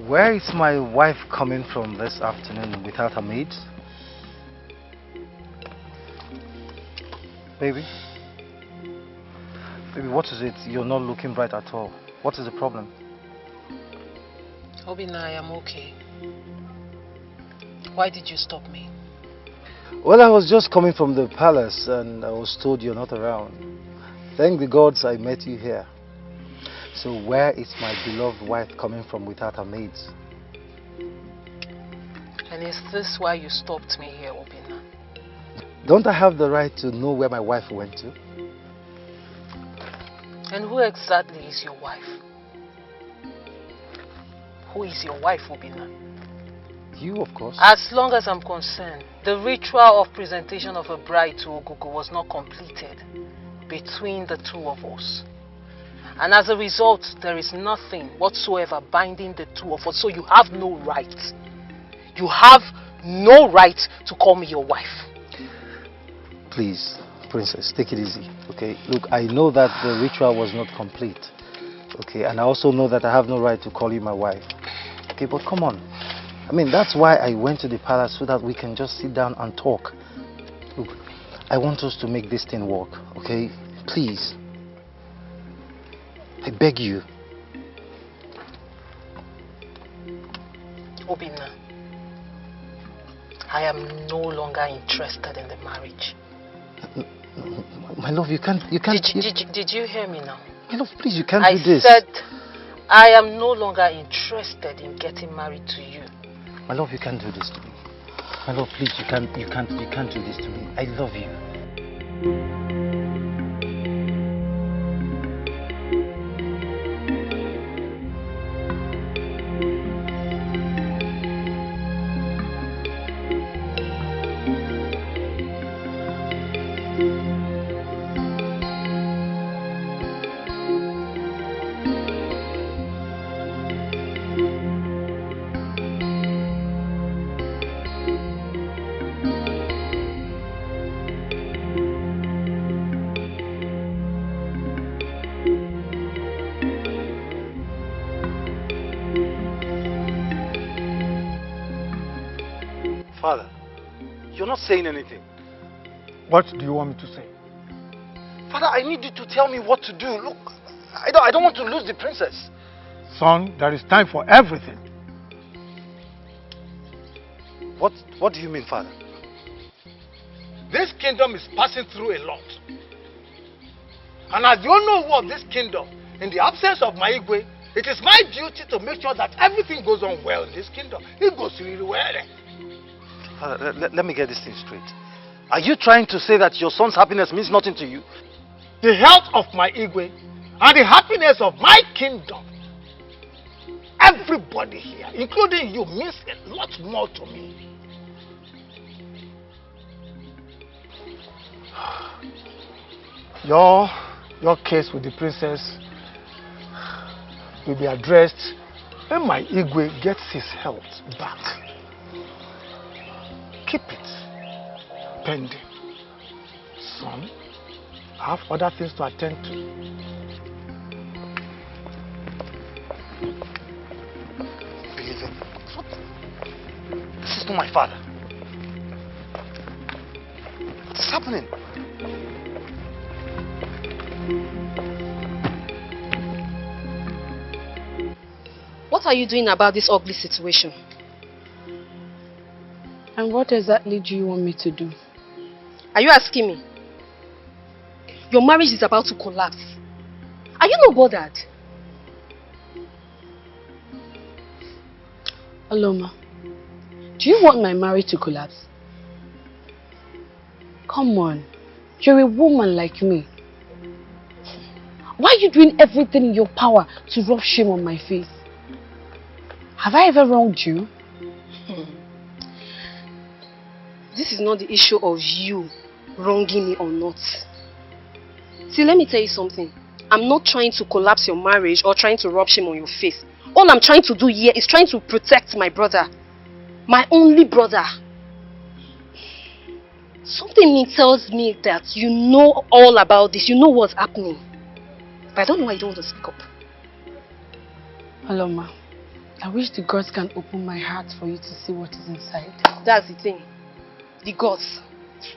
Where is my wife coming from this afternoon without her maids? Baby? Baby, what is it? You're not looking bright at all. What is the problem? Obina, I am okay. Why did you stop me? Well, I was just coming from the palace and I was told you're not around. Thank the gods I met you here. So where is my beloved wife coming from without her maids? And is this why you stopped me here, Obina? Don't I have the right to know where my wife went to? And who exactly is your wife? Who is your wife, Obina? You, of course. As long as I'm concerned, the ritual of presentation of a bride to Ogogo was not completed between the two of us. And as a result, there is nothing whatsoever binding the two of us. So you have no right. You have no right to call me your wife. Please, princess, take it easy, okay? Look, I know that the ritual was not complete, okay? And I also know that I have no right to call you my wife. Okay, but come on. I mean, that's why I went to the palace, so that we can just sit down and talk. Look, I want us to make this thing work, okay? Please. I beg you. Obinna, I am no longer interested in the marriage. My love, you can't... Did you hear me now? My love, please, you can't do this. I said I am no longer interested in getting married to you. My love, you can't do this to me. My love, please, you can't do this to me. I love you. Father, you're not saying anything. What do you want me to say? Father, I need you to tell me what to do. Look, I don't want to lose the princess. Son, there is time for everything. What do you mean, Father? This kingdom is passing through a lot. And as the owner of this kingdom, in the absence of my Igwe, it is my duty to make sure that everything goes on well in this kingdom. It goes really well. Father, let me get this thing straight. Are you trying to say that your son's happiness means nothing to you? The health of my Igwe and the happiness of my kingdom, everybody here, including you, means a lot more to me. Your case with the princess will be addressed when my Igwe gets his health back. Keep it pending. Son, I have other things to attend to. Believe it. This is not my father. What is happening? What are you doing about this ugly situation? And what exactly do you want me to do? Are you asking me? Your marriage is about to collapse. Are you not bothered? Aloma, do you want my marriage to collapse? Come on, you're a woman like me. Why are you doing everything in your power to rub shame on my face? Have I ever wronged you? This is not the issue of you wronging me or not. See, let me tell you something. I'm not trying to collapse your marriage or trying to rub shame on your face. All I'm trying to do here is trying to protect my brother. My only brother. Something in me tells me that you know all about this. You know what's happening. But I don't know why you don't want to speak up. Aloma, I wish the gods can open my heart for you to see what is inside. That's the thing. The gods.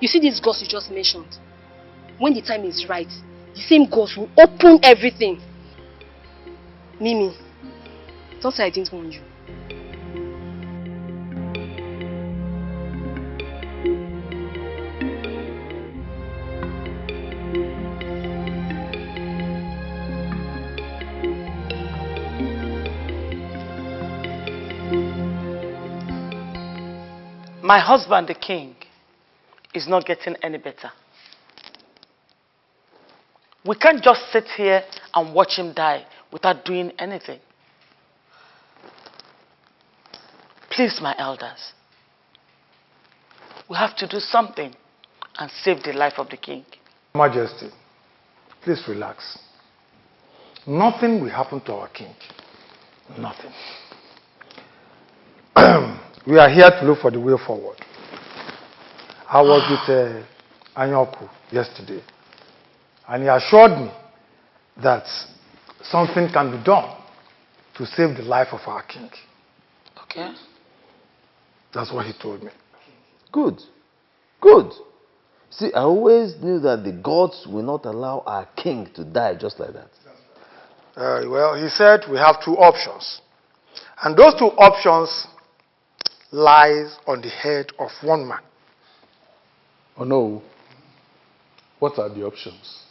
You see these gods you just mentioned? When the time is right, the same gods will open everything. Mimi, don't say I didn't warn you. My husband, the king, is not getting any better. We can't just sit here and watch him die without doing anything. Please, my elders, we have to do something and save the life of the king. Majesty, please relax. Nothing will happen to our king. Nothing. We are here to look for the way forward. I was with Anyoku yesterday, and he assured me that something can be done to save the life of our king. Okay. That's what he told me. Good. Good. See, I always knew that the gods will not allow our king to die just like that. Well, he said we have two options. And those two options lies on the head of one man. Oh no. What are the options?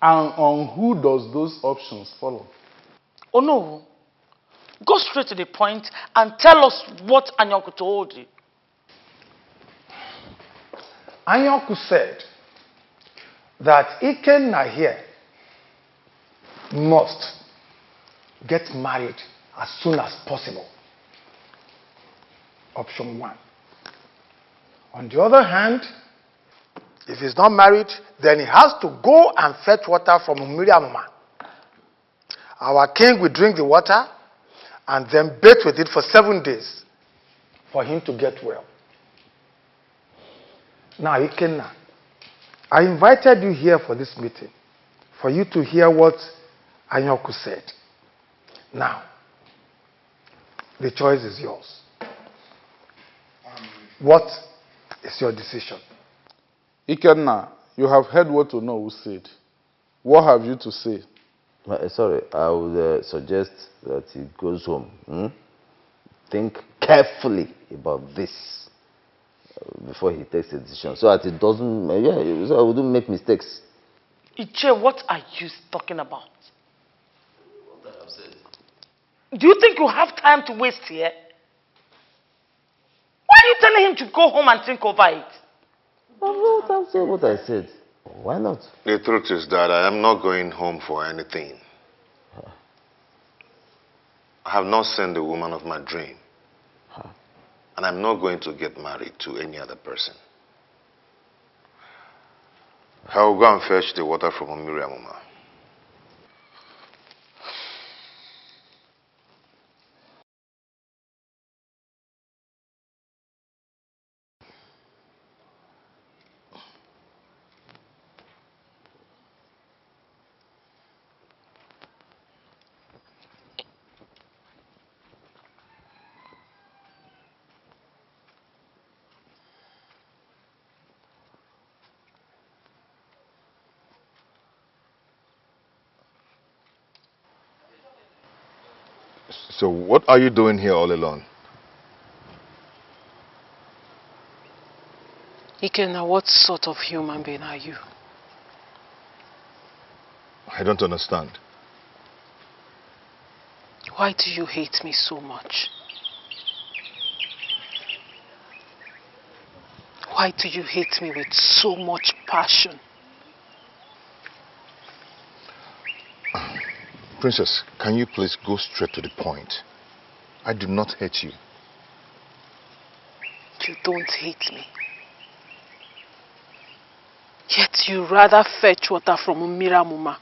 And on who does those options follow? Oh no. Go straight to the point and tell us what Anyoku told you. Anyoku said that Ikenna here must get married as soon as possible. Option 1. On the other hand, if he's not married, then he has to go and fetch water from Miriamuma. Our king will drink the water and then bathe with it for 7 days for him to get well. Now, Ikenna, I invited you here for this meeting for you to hear what Anyoku said. Now, the choice is yours. What is your decision? Ikenna, you have heard what Onowu said. What have you to say? Sorry, I would suggest that he goes home. Think carefully about this before he takes a decision, so that it doesn't, so I wouldn't make mistakes. Iche, what are you talking about? What I have said. Do you think you have time to waste here? Why are you telling him to go home and think over it? I've said what I said. Why not? The truth is that I am not going home for anything. I have not seen the woman of my dream. And I'm not going to get married to any other person. I will go and fetch the water from Miriamuma. So what are you doing here all alone? Ikenna, what sort of human being are you? I don't understand. Why do you hate me so much? Why do you hate me with so much passion? Princess, can you please go straight to the point? I do not hate you. You don't hate me. Yet you rather fetch water from Miriamuma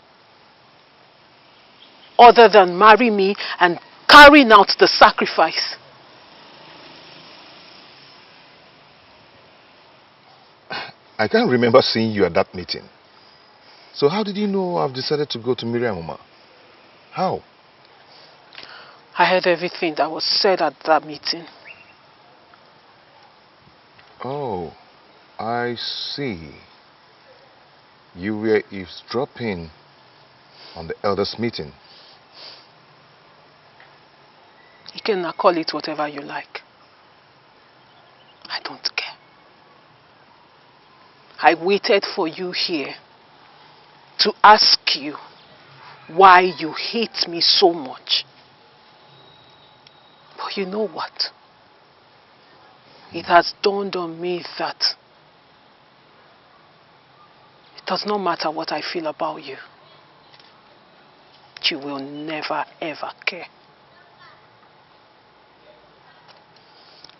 other than marry me and carrying out the sacrifice. I can't remember seeing you at that meeting. So how did you know I've decided to go to Miriamuma? How? I heard everything that was said at that meeting. Oh, I see. You were eavesdropping on the elders' meeting. You can call it whatever you like. I don't care. I waited for you here to ask you why you hate me so much. But you know what? It has dawned on me that it does not matter what I feel about you. You will never ever care.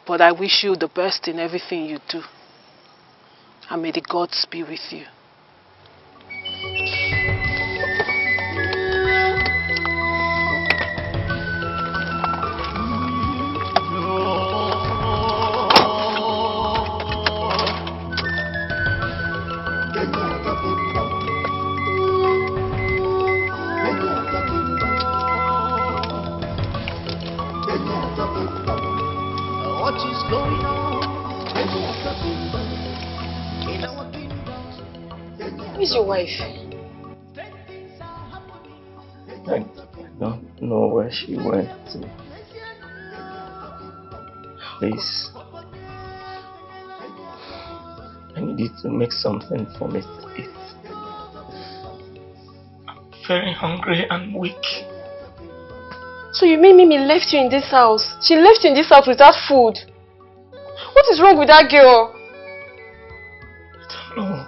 But I wish you the best in everything you do. And may the gods be with you. Where's your wife? I don't know where she went to. Please. I need you to make something for me to eat. I'm very hungry and weak. So you mean Mimi left you in this house? She left you in this house without food? What is wrong with that girl? I don't know.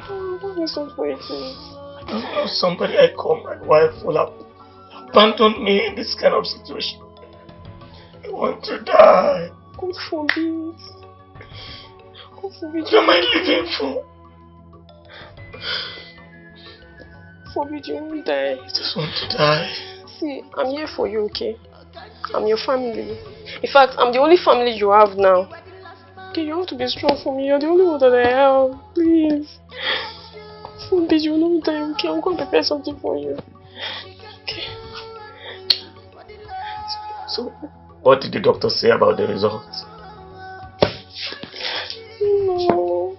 Oh, what is wrong for it? I don't know. Somebody I call my wife will have abandoned me in this kind of situation. I want to die. God forbid. God forbid. What am I living for? Forbid you won't die. I just want to die. See, I'm here for you, okay? I'm your family. In fact, I'm the only family you have now. Okay, you have to be strong for me. You're the only one that I have. Please. God forbid you won't die, okay? I'm going to prepare something for you. Okay. So, what did the doctor say about the results? No.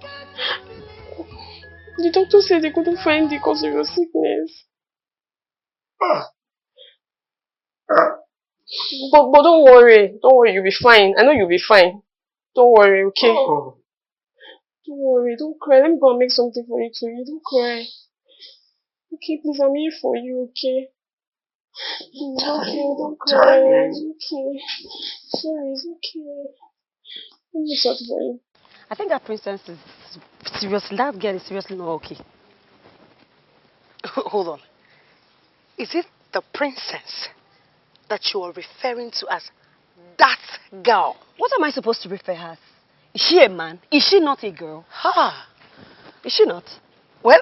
The doctor said they couldn't find the cause of your sickness. But don't worry. Don't worry, you'll be fine. I know you'll be fine. Don't worry, okay? Oh. Don't worry, don't cry. Let me go and make something for you to eat. Don't cry. Okay, please, I'm here for you, okay? It's okay, don't cry. It's okay. Sorry, it's okay. Let me sort for you. I think that princess is seriously, that girl is seriously not okay. Hold on. Is it the princess that you are referring to as that girl? What am I supposed to refer her as? Is she a man? Is she not a girl? Ha! Is she not? Well,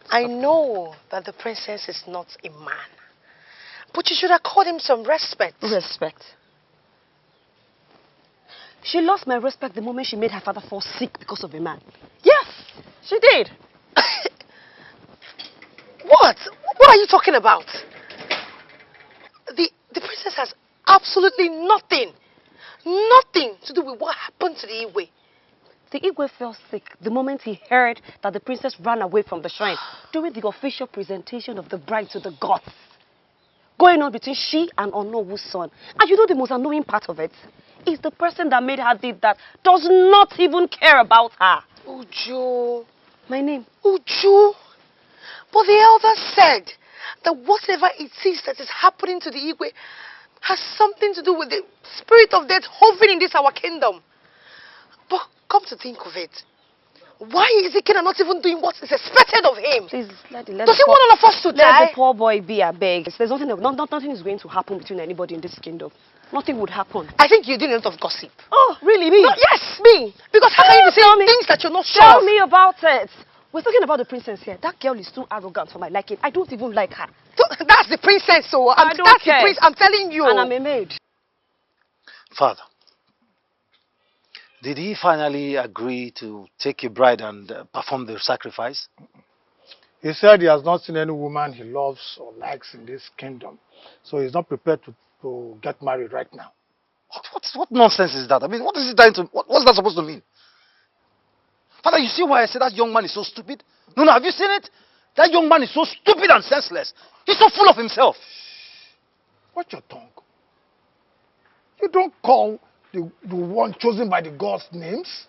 I know that the princess is not a man. But you should accord him some respect. Respect? She lost my respect the moment she made her father fall sick because of a man. Yes, she did. What? What are you talking about? The princess has absolutely nothing to do with what happened to the Igwe. The Igwe fell sick the moment he heard that the princess ran away from the shrine during the official presentation of the bride to the gods. Going on between she and Onowu's son. And you know the most annoying part of it? Is the person that made her did that does not even care about her. Uju. My name? Uju. But the elder said that whatever it is that is happening to the Igwe has something to do with the spirit of death hovering in this our kingdom. But come to think of it, why is Ikena not even doing what is expected of him? Please, let Does he want all of us to die? Let the poor boy be a beg. There's nothing is going to happen between anybody in this kingdom. Nothing would happen. I think you're doing a lot of gossip. Oh, really? Me? No, yes! Me? Because how can you be saying things that you're not sure Tell of? me about it. We're talking about the princess here. That girl is too arrogant for my liking. I don't even like her. That's the princess, so I don't that's care. the prince. I'm telling you. And I'm a maid. Father, did he finally agree to take your bride and perform the sacrifice? He said he has not seen any woman he loves or likes in this kingdom. So he's not prepared to get married right now. What nonsense is that? I mean, what is he trying to... What's that supposed to mean? Father, you see why I said that young man is so stupid? No, have you seen it? That young man is so stupid and senseless. He's so full of himself. Watch your tongue. You don't call the one chosen by the gods names.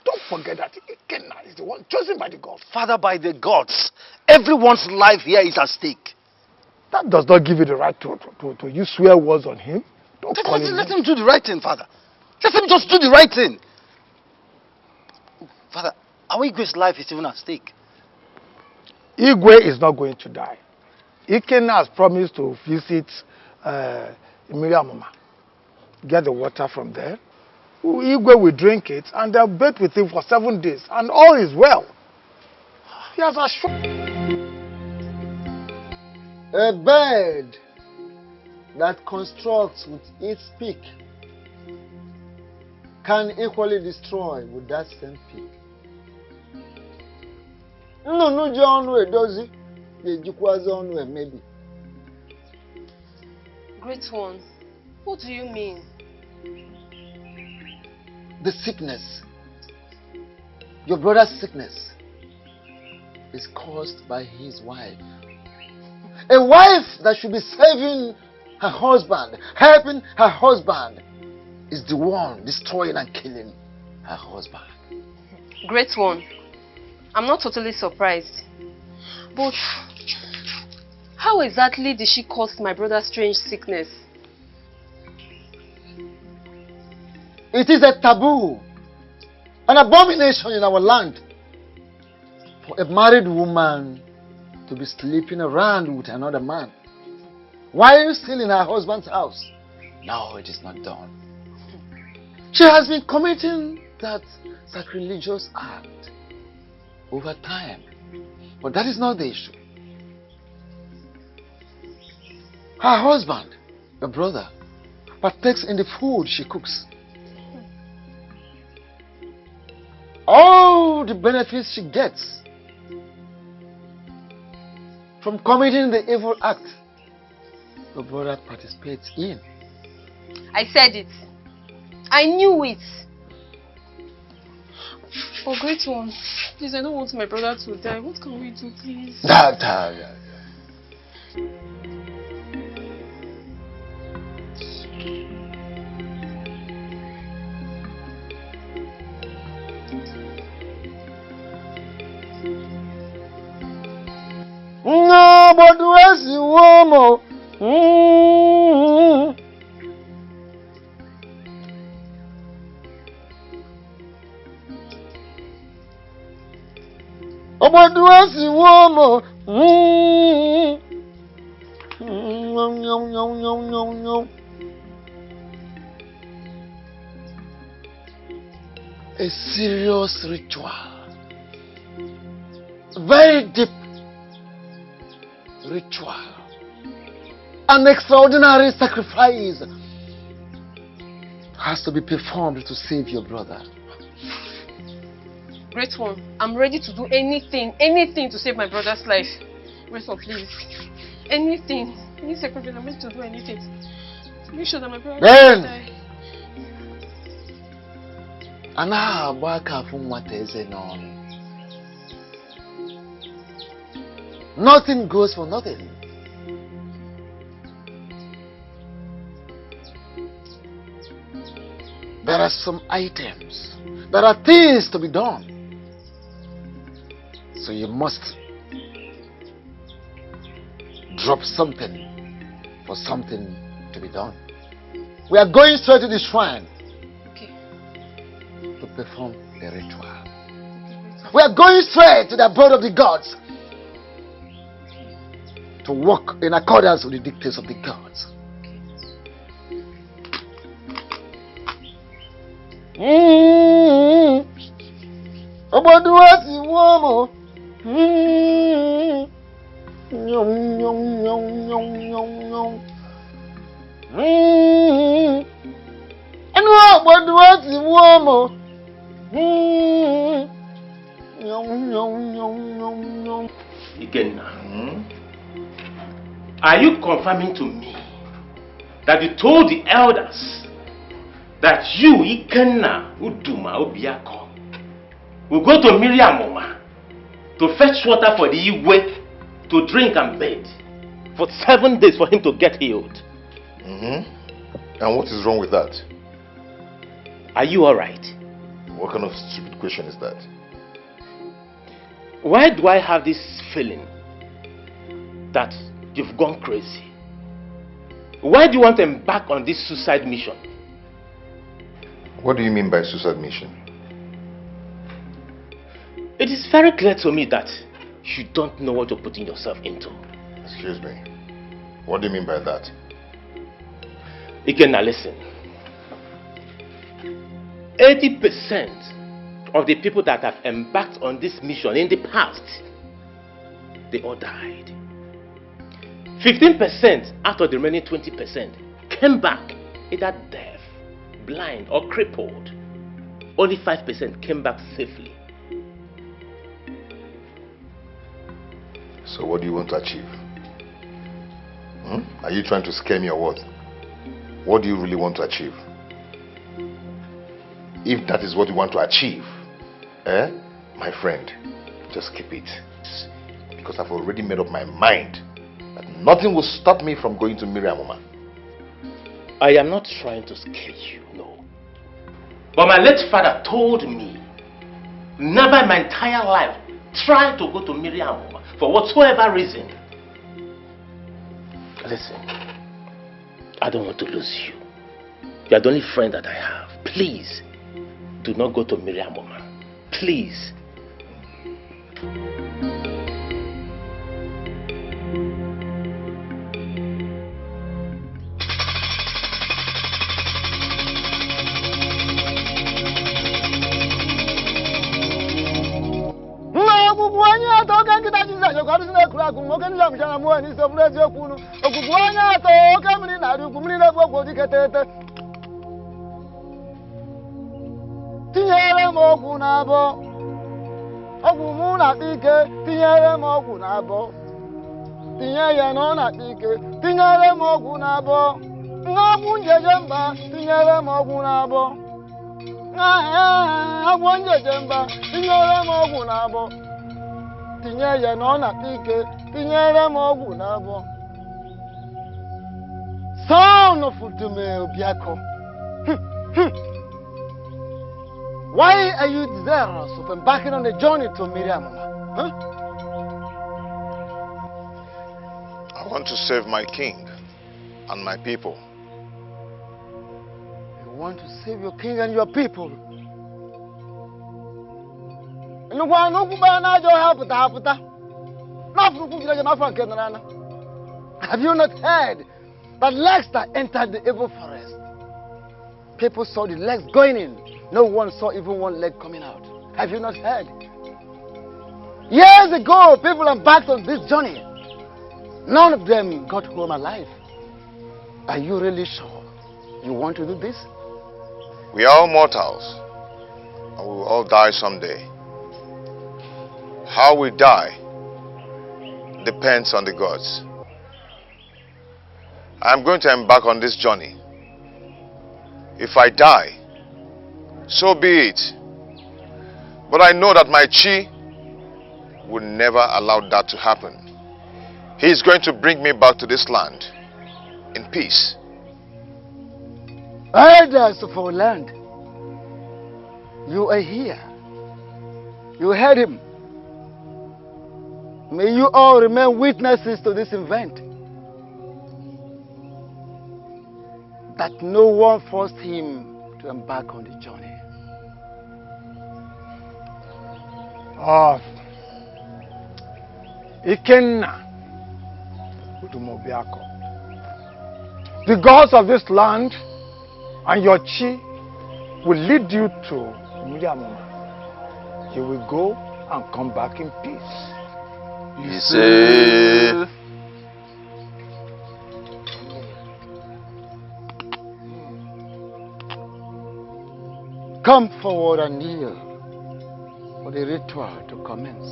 Don't forget that Ikena is the one chosen by the gods. Father, by the gods, everyone's life here is at stake. That does not give you the right to use swear words on him. Don't call him. Let him do the right thing, Father. Let him just do the right thing. Father, our Igwe's life is even at stake. Igwe is not going to die. Ikena has promised to visit Miriamoma. Get the water from there. Igwe will drink it and they'll bathe with him for 7 days. And all is well. He has assured. A bird that constructs with its beak can equally destroy with that same beak. No, John, does it? Maybe. Great one. What do you mean? The sickness, your brother's sickness, is caused by his wife. A wife that should be saving her husband, helping her husband, is the one destroying and killing her husband. Great one. I'm not totally surprised. But how exactly did she cause my brother's strange sickness? It is a taboo, an abomination in our land for a married woman to be sleeping around with another man while still in her husband's house. No, it is not done. She has been committing that sacrilegious act over time. But that is not the issue. Her husband, the brother, partakes in the food she cooks. All the benefits she gets from committing the evil act, the brother participates in. I said it. I knew it. Oh, great one. Please, I don't want my brother to die. What can we do, please? No, but where's the woman? Oh, but where's the woman? A serious ritual, very deep ritual, an extraordinary sacrifice has to be performed to save your brother. Great one. I'm ready to do anything to save my brother's life. Great one, please. Anything. Any sacrifice, I'm ready to do anything. To make sure that my brother doesn't die. Nothing goes for nothing. There are some items, there are things to be done. So you must drop something for something to be done. We are going straight to the shrine. Okay. To perform the ritual. We are going straight to the abode of the gods to walk in accordance with the dictates of the gods. About what you want? And what you want? Again, are you confirming to me that you told the elders that you, Ikenna Uduma Obiako, will go to Miriamoma to fetch water for the Igwe to drink and bathe for 7 days for him to get healed? And what is wrong with that? Are you alright? What kind of stupid question is that? Why do I have this feeling that you've gone crazy? Why do you want to embark on this suicide mission? What do you mean by suicide mission? It is very clear to me that you don't know what you're putting yourself into. Excuse me. What do you mean by that? Ikenna, listen. 80% of the people that have embarked on this mission in the past, they all died. 15% out of the remaining 20% came back either deaf, blind or crippled. Only 5% came back safely. So what do you want to achieve? Are you trying to scare me or what? What do you really want to achieve? If that is what you want to achieve, my friend, just keep it. Because I've already made up my mind that nothing will stop me from going to Miriamoma. I am not trying to scare you, no. But my late father told me, never in my entire life try to go to Miriam for whatsoever reason. Listen, I don't want to lose you. You are the only friend that I have. Please, do not go to Miriam Mama. Please. Tinyere m ọgwụ n'abọ ọgwụ mụ na-akpa ike tinyere m ọgwụ n'abọ tinye ya na ọ na-akpa ike tinyere m ọgwụ n'abọ ọgwụ njeje mba tinyere m ọgwụ n'abọ ọgwụ njeje mba tinyere m ọgwụ n'abọ tinye ya na ọ na-akpa ike tinyere m ọgwụ n'abọ Son of Obiako. Why are you desirous of embarking on a journey to Miriam? Huh? I want to save my king and my people. You want to save your king and your people? Have you not heard that legs that entered the evil forest? People saw the legs going in. No one saw even one leg coming out. Have you not heard? Years ago, people embarked on this journey. None of them got home alive. Are you really sure you want to do this? We are all mortals, and we will all die someday. How we die depends on the gods. I am going to embark on this journey. If I die, so be it. But I know that my Chi will never allow that to happen. He is going to bring me back to this land in peace. Elders of our land, you are here. You heard him. May you all remain witnesses to this event. That no one forced him to embark on the journey. Ikenna Udumobiako. The gods of this land and your Chi will lead you to Miriamoma. You will go and come back in peace. Yes. Come forward and kneel for the ritual to commence.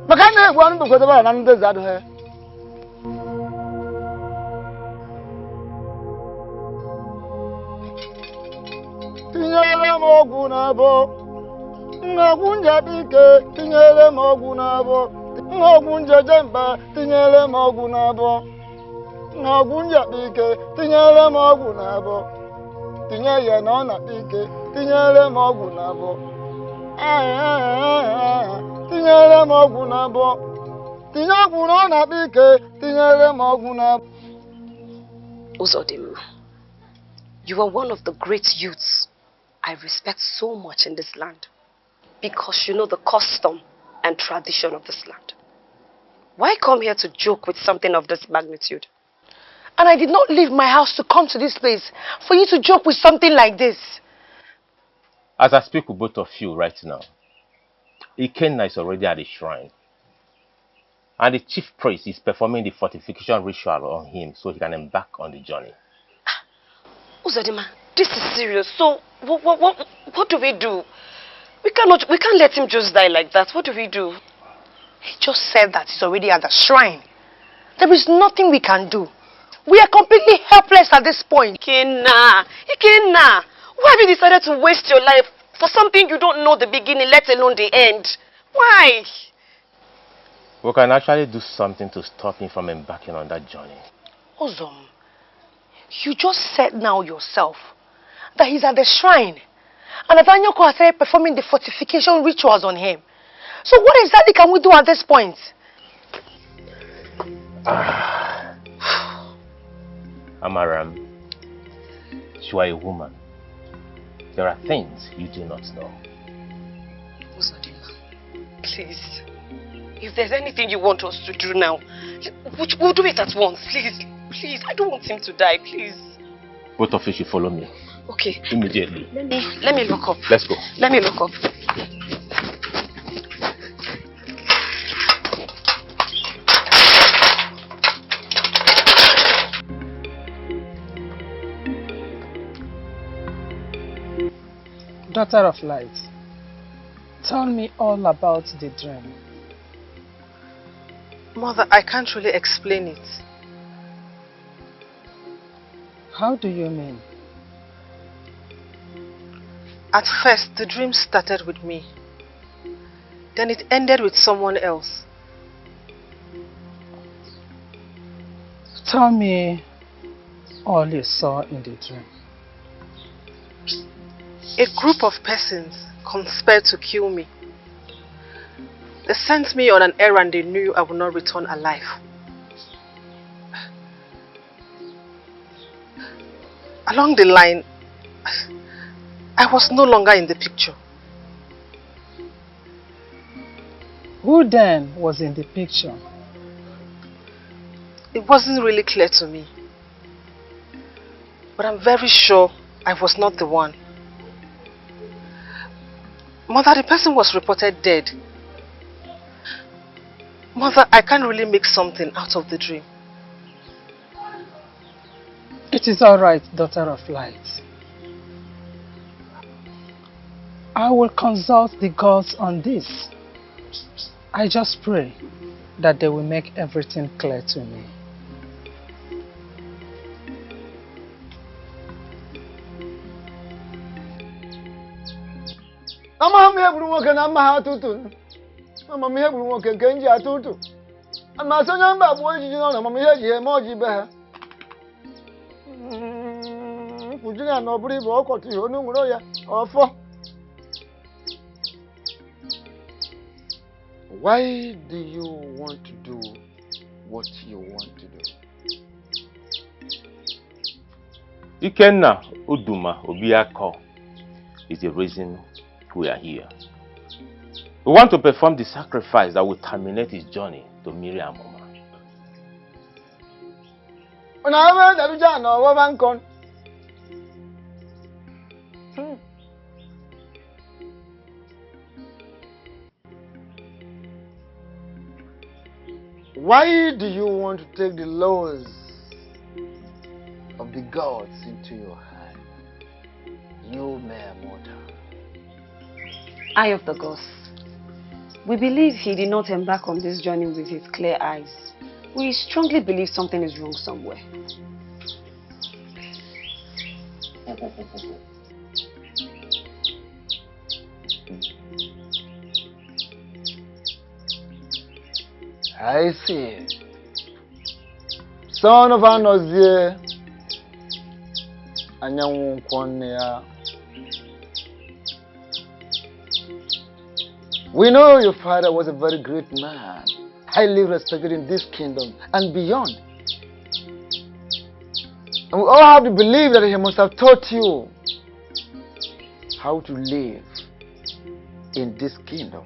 Makane gwan bu ko da nan da zadu he. Tinyere m ọgwụ n'abọ. Ọgwụ njabike tinyere m ọgwụ n'abọ. Ọgwụ njejemba tinyere m ọgwụ n'abọ. Ọgwụ njabike tinyere m ọgwụ n'abọ. Tinye ya na ọ na-akpa ike tinyere m ọgwụ n'abọ. Tinyere m ọgwụ n'abọ. Tinye ọgwụ na ọ na-akpa ike tinyere m ọgwụ n'abọ. Uzodim, you are one of the great youths I respect so much in this land because you know the custom and tradition of this land. Why come here to joke with something of this magnitude? And I did not leave my house to come to this place for you to joke with something like this. As I speak with both of you right now, Ikenna is already at the shrine. And the chief priest is performing the fortification ritual on him so he can embark on the journey. Uzodima, this is serious. So, what do we do? We can't let him just die like that. What do we do? He just said that he's already at the shrine. There is nothing we can do. We are completely helpless at this point. Ikenna, why have you decided to waste your life for something you don't know the beginning, let alone the end? Why? We can actually do something to stop him from embarking on that journey. Ozom, you just said now yourself that he's at the shrine. And Anyoko has started performing the fortification rituals on him. So what exactly can we do at this point? Amaram, you are a woman. There are things you do not know. Please. If there's anything you want us to do now, we'll do it at once, please. Please, I don't want him to die, please. Both of you should follow me. Okay. Immediately. Let me look up. Let's go. Let me look up. Daughter of light, tell me all about the dream. Mother, I can't really explain it. How do you mean? At first, the dream started with me. Then it ended with someone else. Tell me all you saw in the dream. A group of persons conspired to kill me. They sent me on an errand they knew I would not return alive. Along the line, I was no longer in the picture. Who then was in the picture? It wasn't really clear to me. But I'm very sure I was not the one. Mother, the person was reported dead. Mother, I can't really make something out of the dream. It is all right, daughter of light. I will consult the gods on this. I just pray that they will make everything clear to me. I'm here working on my heart to. I'm here working again. I'm not so number of what you know. I'm here, Moji Bear. Would you not believe what you know? Or for why do you want to do what you want to do? Ikenna Uduma Obiako is the reason we are here. We want to perform the sacrifice that will terminate his journey to Miriam. Why do you want to take the laws of the gods into your hand? You mere mortal. Eye of the gods. We believe he did not embark on this journey with his clear eyes. We strongly believe something is wrong somewhere. I see. Son of Anozie, Anyanwunkwonia. We know your father was a very great man, highly respected in this kingdom and beyond. And we all have to believe that he must have taught you how to live in this kingdom.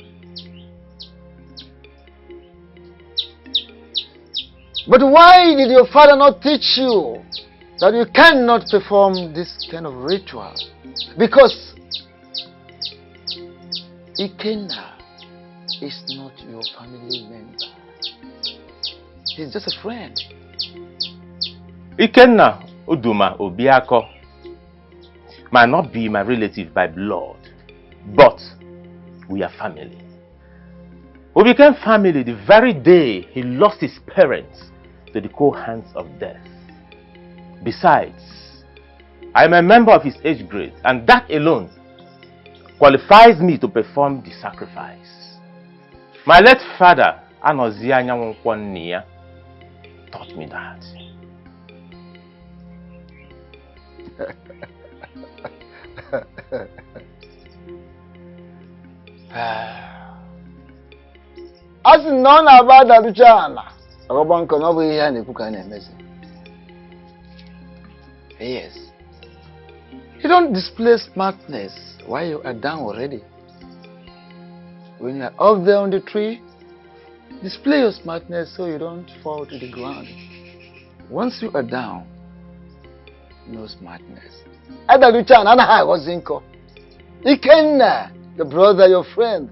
But why did your father not teach you that you cannot perform this kind of ritual? Because Ikenna is not your family member. He's just a friend. Ikenna Uduma Obiako might not be my relative by blood, but we are family. We became family the very day he lost his parents to the cold hands of death. Besides, I am a member of his age grade, and that alone qualifies me to perform the sacrifice. My late father, Anozie Anyanwunkwonia, taught me that. As none about the Luciana. Robin can over here and cook an amazing. Yes. You don't display smartness while you are down already. When you are up there on the tree, display your smartness so you don't fall to the ground. Once you are down, no smartness. Ada Luchan, Ana was Zinko. Ikenna, the brother, your friend,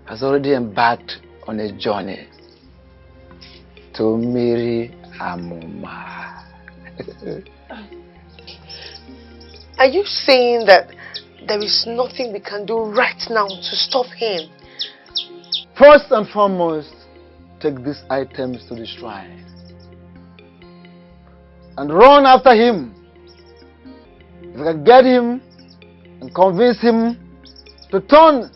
has already embarked on a journey to marry Amuma. Are you saying that there is nothing we can do right now to stop him? First and foremost, take these items to the shrine and run after him. If you can get him and convince him to turn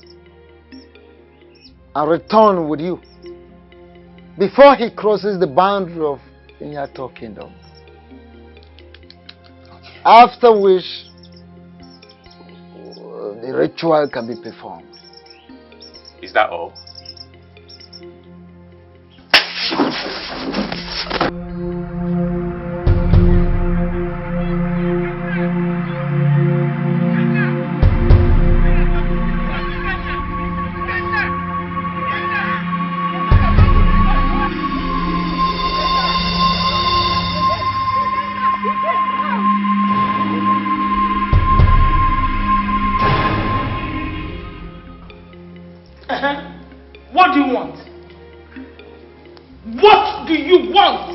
and return with you before he crosses the boundary of Inyato Kingdom. After which the ritual can be performed. Is that all? What do you want? What do you want?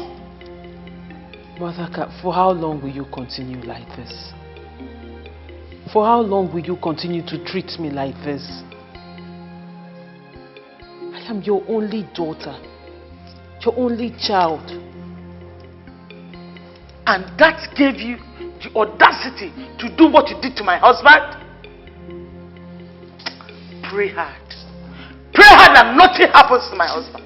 Mother, for how long will you continue like this? For how long will you continue to treat me like this? I am your only daughter, your only child. And that gave you the audacity to do what you did to my husband? Pray hard. Pray hard that nothing happens to my husband.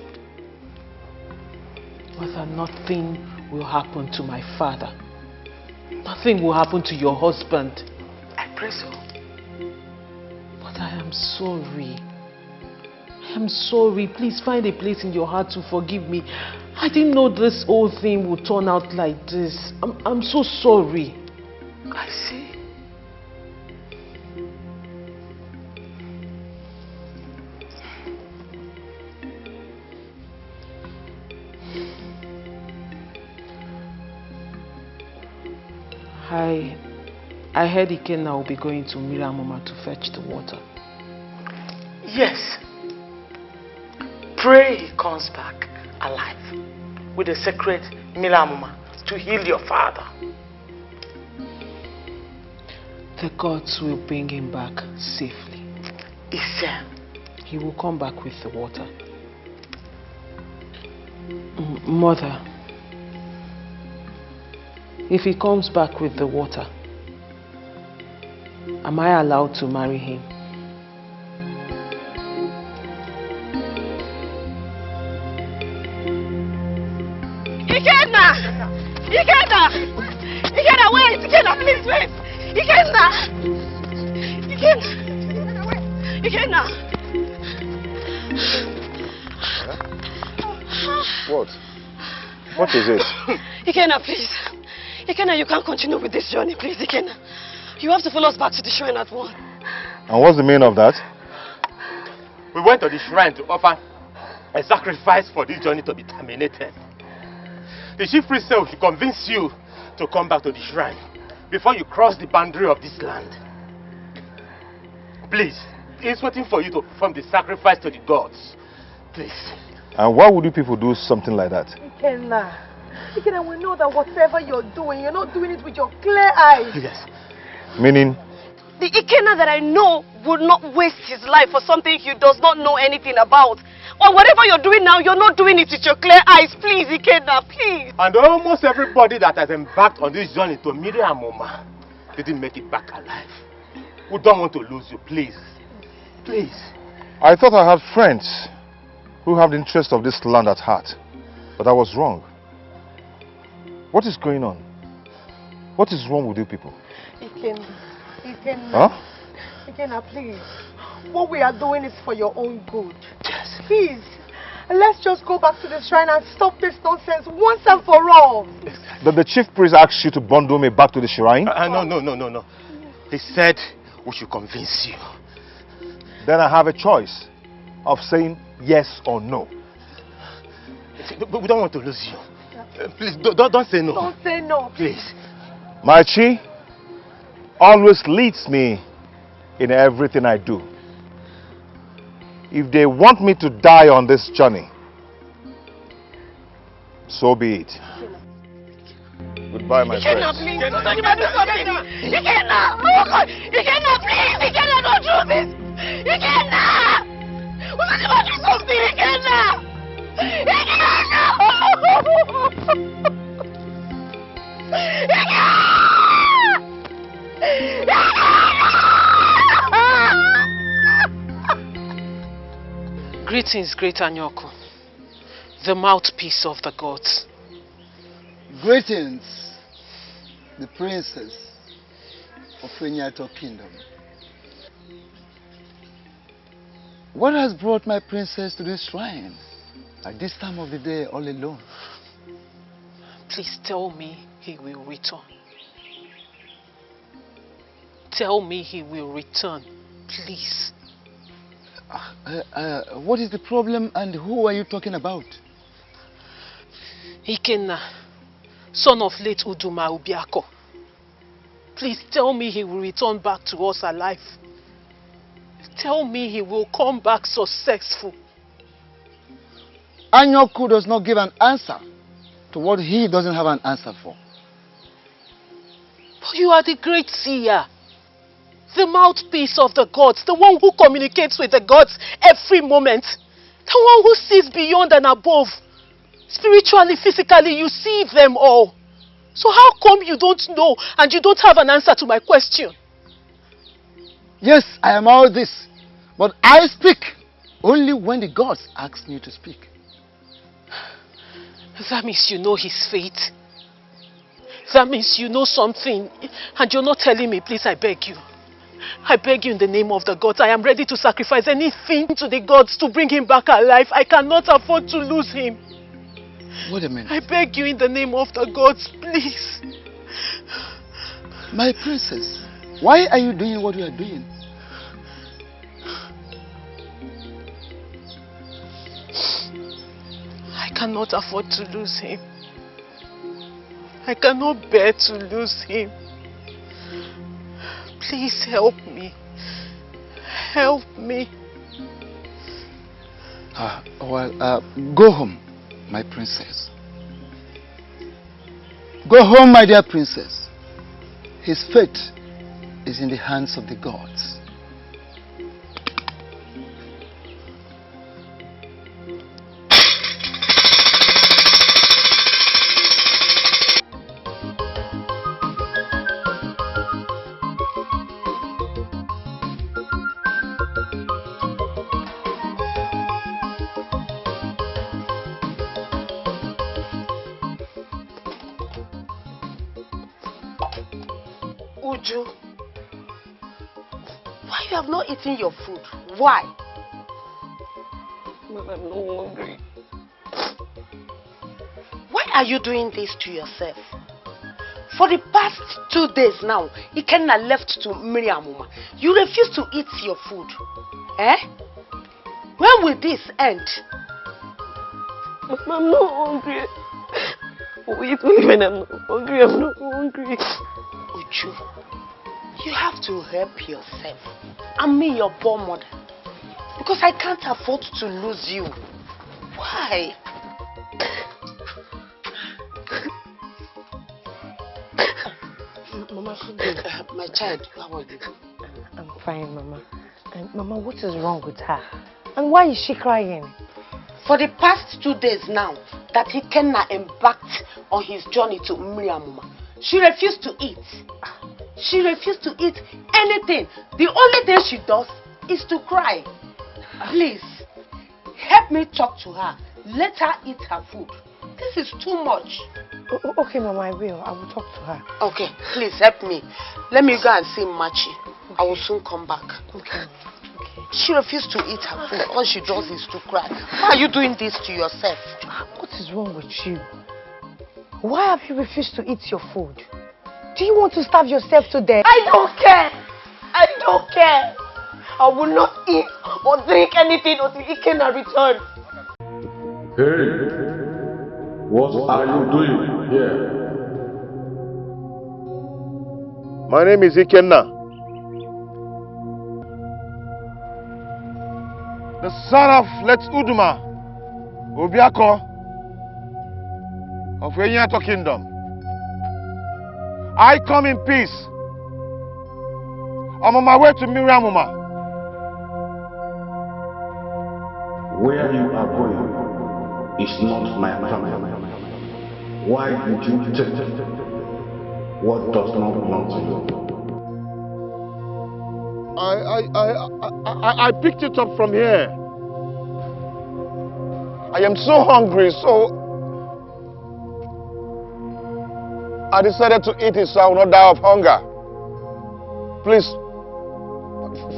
Mother, nothing will happen to my father. Nothing will happen to your husband. I pray so. But I am sorry. I am sorry. Please find a place in your heart to forgive me. I didn't know this whole thing would turn out like this. I'm so sorry. I see. I heard Ikenna will be going to Miramoma to fetch the water. Yes. Pray he comes back alive with the sacred Miramoma to heal your father. The gods will bring him back safely. He will come back with the water. Mother, if he comes back with the water, am I allowed to marry him? Ikenna! Ikenna! Ikenna, wait! Ikenna, please wait! Ikenna! Ikenna! What? What is it? Ikenna, please. Ikenna, you can't continue with this journey, please, Ikenna. You have to follow us back to the shrine at once. And what's the meaning of that? We went to the shrine to offer a sacrifice for this journey to be terminated. The chief priest said we should convince you to come back to the shrine before you cross the boundary of this land. Please, he's waiting for you to perform the sacrifice to the gods. Please. And why would you people do something like that? Ikenna, we know that whatever you're not doing it with your clear eyes. Yes. Meaning? The Ikenna that I know would not waste his life for something he does not know anything about. Or whatever you're doing now, you're not doing it with your clear eyes. Please, Ikenna, please. And almost everybody that has embarked on this journey to Miramoma didn't make it back alive. We don't want to lose you, please. Please. I thought I had friends who have the interest of this land at heart. But I was wrong. What is going on? What is wrong with you people? Ikenna. Huh? Ikenna, please. what we are doing is for your own good. Yes. Please, let's just go back to the shrine and stop this nonsense once and for all. Did the chief priest ask you to bundle me back to the shrine? No. He said we should convince you. Then I have a choice of saying yes or no. But we don't want to lose you. Please, don't say no. Don't say no. Please. My chi always leads me in everything I do. If they want me to die on this journey, so be it. Goodbye, my friend. Please. Somebody do something. Ikenna! Oh God! Ikenna, please! Ikenna, don't do this! Ikenna! Somebody do something! Ikenna! Greetings, great Anyoko, the mouthpiece of the gods. Greetings, the princess of Renyato Kingdom. What has brought my princess to this shrine at this time of the day all alone? Please tell me he will return. Tell me he will return, please. What is the problem and who are you talking about? Ikenna, son of late Uduma Ubiako. Please tell me he will return back to us alive. Tell me he will come back successful. Anyoku does not give an answer to what he doesn't have an answer for. But you are the great seer, the mouthpiece of the gods, the one who communicates with the gods every moment, the one who sees beyond and above. Spiritually, physically, you see them all. So how come you don't know and you don't have an answer to my question? Yes, I am all this, but I speak only when the gods ask me to speak. That means you know his fate. That means you know something and you're not telling me. Please, I beg you. I beg you in the name of the gods. I am ready to sacrifice anything to the gods to bring him back alive. I cannot afford to lose him. Wait a minute. I beg you in the name of the gods, please. My princess, why are you doing what you are doing? I cannot afford to lose him. I cannot bear to lose him. Please help me. Help me. Go home, my princess. Go home, my dear princess. His fate is in the hands of the gods. Uju, why you have not eaten your food? Why? Mom, I'm not hungry. Why are you doing this to yourself? For the past 2 days now, Ikenna left to Miriamuma. You refuse to eat your food. Eh? When will this end? Mom, I'm not hungry. Wait, only when I'm not hungry. I'm not hungry. Uju, you have to help yourself. And me, your poor mother. Because I can't afford to lose you. Why? Mama, my child, how are you? I'm fine, Mama. And Mama, what is wrong with her? And why is she crying? For the past 2 days now that Ikenna embarked on his journey to Miriamuma, she refused to eat. She refused to eat anything. The only thing she does is to cry. Please, help me talk to her. Let her eat her food. This is too much. Okay, Mama, I will. I will talk to her. Okay, please help me. Let me go and see Machi. I will soon come back. Okay. She refused to eat her food. All she does is to cry. Why are you doing this to yourself? What is wrong with you? Why have you refused to eat your food? Do you want to starve yourself to death? I don't care. I don't care. I will not eat or drink anything until Ikenna returns. Hey, what are you doing here? My name is Ikenna. The son of Let's Uduma, Obiako of Enyato Kingdom. I come in peace. I'm on my way to Miriamuma. Where you are going is not my family. Why did you take what does not belong to you? I picked it up from here. I am so hungry, so I decided to eat it so I will not die of hunger. Please,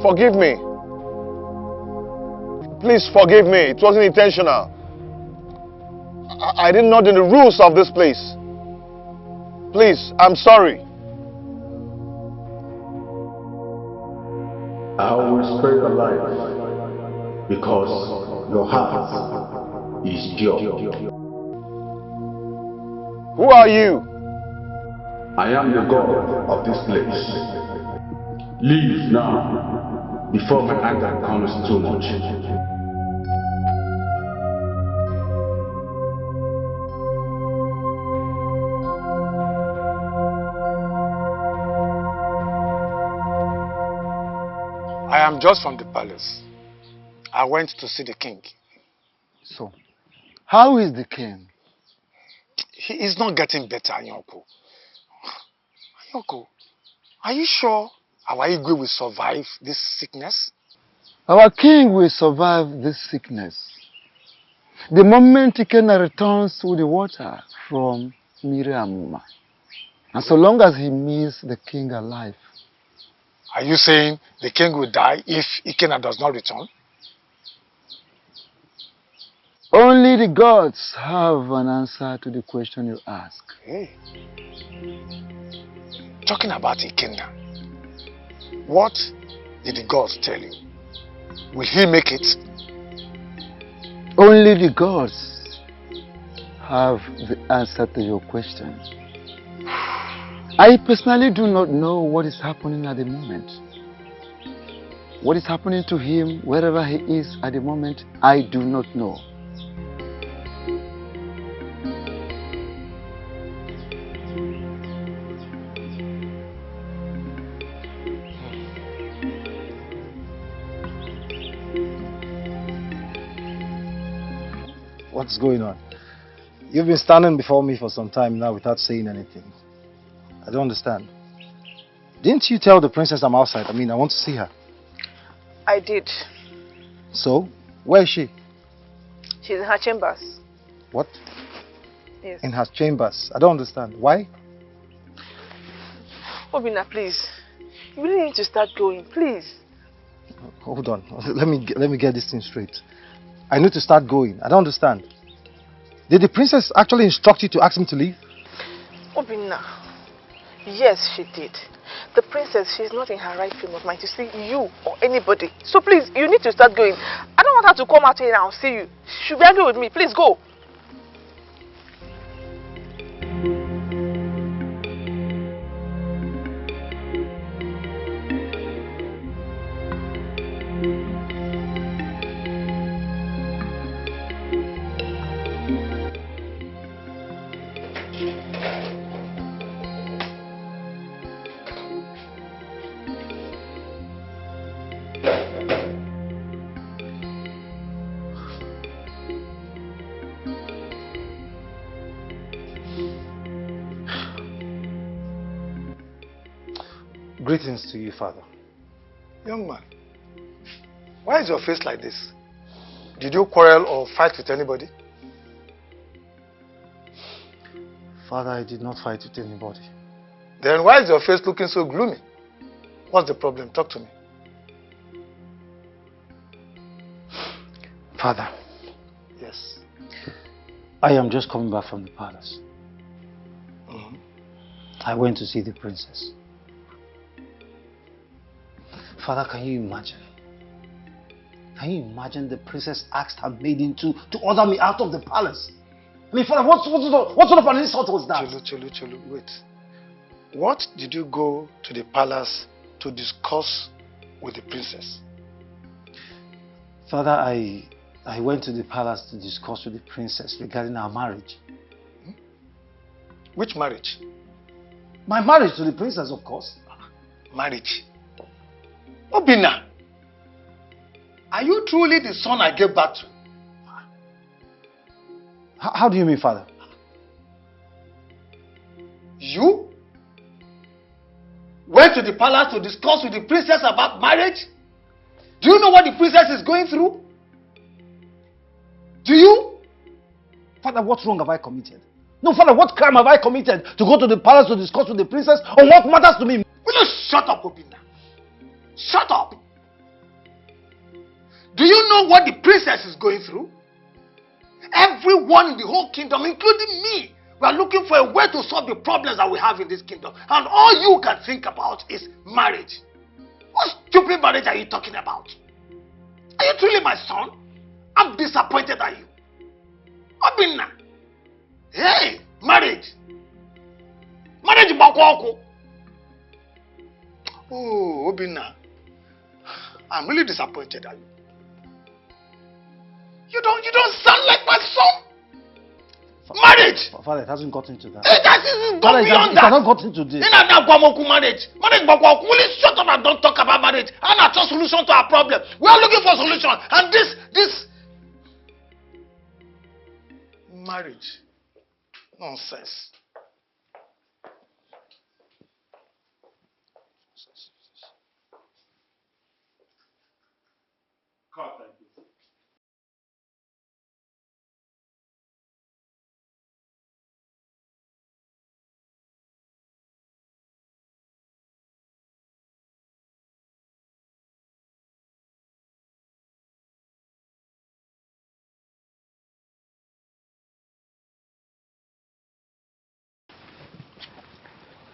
forgive me. Please forgive me. It wasn't intentional. I didn't know the rules of this place. Please, I'm sorry. I will spare your life because your heart is pure. Who are you? I am the God of this place. Leave now before my anger becomes too much. I am just from the palace. I went to see the king. So, how is the king? He is not getting better, Anyoko. Anyoko, are you sure our Igwe will survive this sickness? Our king will survive this sickness. The moment Ikenna returns to the water from Miriamuma. And so long as he meets the king alive. Are you saying the king will die if Ikenna does not return? Only the gods have an answer to the question you ask. Hey. Talking about Ikenna, what did the gods tell you? Will he make it? Only the gods have the answer to your question. I personally do not know what is happening at the moment. What is happening to him, wherever he is at the moment, I do not know. What's going on? You've been standing before me for some time now without saying anything. I don't understand. Didn't you tell the princess I'm outside? I mean, I want to see her. I did. So, where is she? She's in her chambers. What? Yes. In her chambers. I don't understand. Why? Obina, please. You really need to start going, please. Hold on. Let me get this thing straight. I need to start going. I don't understand. Did the princess actually instruct you to ask me to leave? Obina, yes, she did. The princess, she's not in her right frame of mind to see you or anybody. So please, you need to start going. I don't want her to come out here and see you. She'll be angry with me. Please go. Greetings to you, Father. Young man, why is your face like this? Did you quarrel or fight with anybody? Father, I did not fight with anybody. Then why is your face looking so gloomy? What's the problem? Talk to me. Father. Yes. I am just coming back from the palace. Mm-hmm. I went to see the princess. Father, can you imagine? Can you imagine the princess asked her maiden to order me out of the palace? I mean, Father, what sort of an insult was that? Chulu, wait. What did you go to the palace to discuss with the princess? Father, I went to the palace to discuss with the princess regarding our marriage. Hmm? Which marriage? My marriage to the princess, of course. Marriage? Obina, are you truly the son I gave birth to? How do you mean, Father? You went to the palace to discuss with the princess about marriage? Do you know what the princess is going through? Do you? Father, what wrong have I committed? No, Father, what crime have I committed to go to the palace to discuss with the princess on what matters to me? Will you shut up, Obina? Shut up! Do you know what the princess is going through? Everyone in the whole kingdom, including me, we are looking for a way to solve the problems that we have in this kingdom. And all you can think about is marriage. What stupid marriage are you talking about? Are you truly my son? I'm disappointed at you. Obina. Hey, marriage. Marriage bakwako. Oh, Obina. I'm really disappointed at you. You don't sound like my son. Marriage! Father, it hasn't gotten to that. It hasn't gone beyond that. It hasn't gotten to this. Marriage. Will you shut up and don't talk about marriage? And that's a solution to our problem. We are looking for a solution. And this marriage. Nonsense.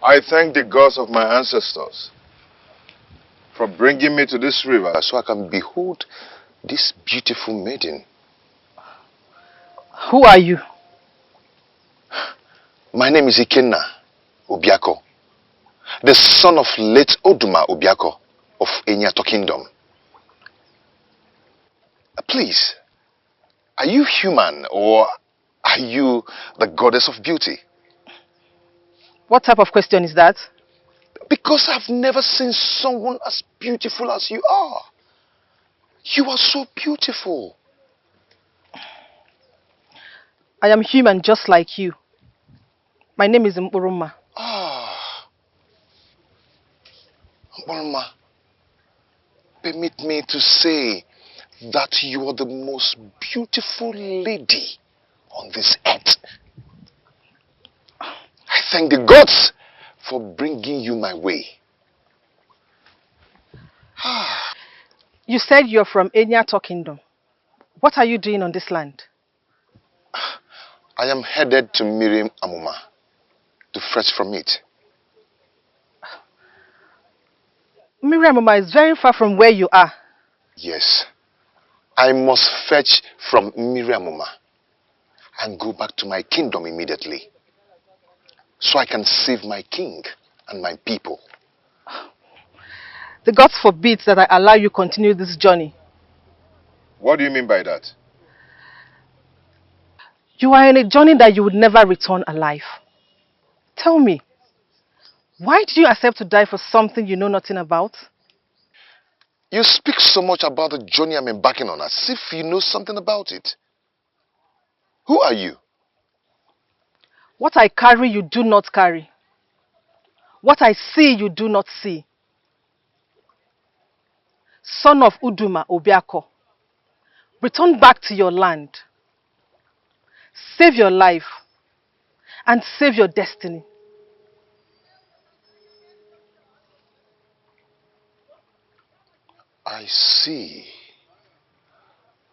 I thank the gods of my ancestors for bringing me to this river so I can behold this beautiful maiden. Who are you? My name is Ikenna Obiako, the son of late Oduma Obiako of Enyato Kingdom. Please, are you human or are you the goddess of beauty? What type of question is that? Because I've never seen someone as beautiful as you are. You are so beautiful. I am human just like you. My name is Mburuma. Ah, Mburuma, permit me to say that you are the most beautiful lady on this earth. I thank the gods for bringing you my way. You said you're from Enyato Kingdom. What are you doing on this land? I am headed to Miriam Amuma to fetch from it. Miriam Amuma is very far from where you are. Yes, I must fetch from Miriam Amuma and go back to my kingdom immediately so I can save my king and my people. The gods forbid that I allow you continue this journey. What do you mean by that? You are in a journey that you would never return alive. Tell me, why did you accept to die for something you know nothing about? You speak so much about the journey I'm embarking on as if you know something about it. Who are you? What I carry, you do not carry. What I see, you do not see. Son of Uduma Obiako, return back to your land. Save your life and save your destiny. I see.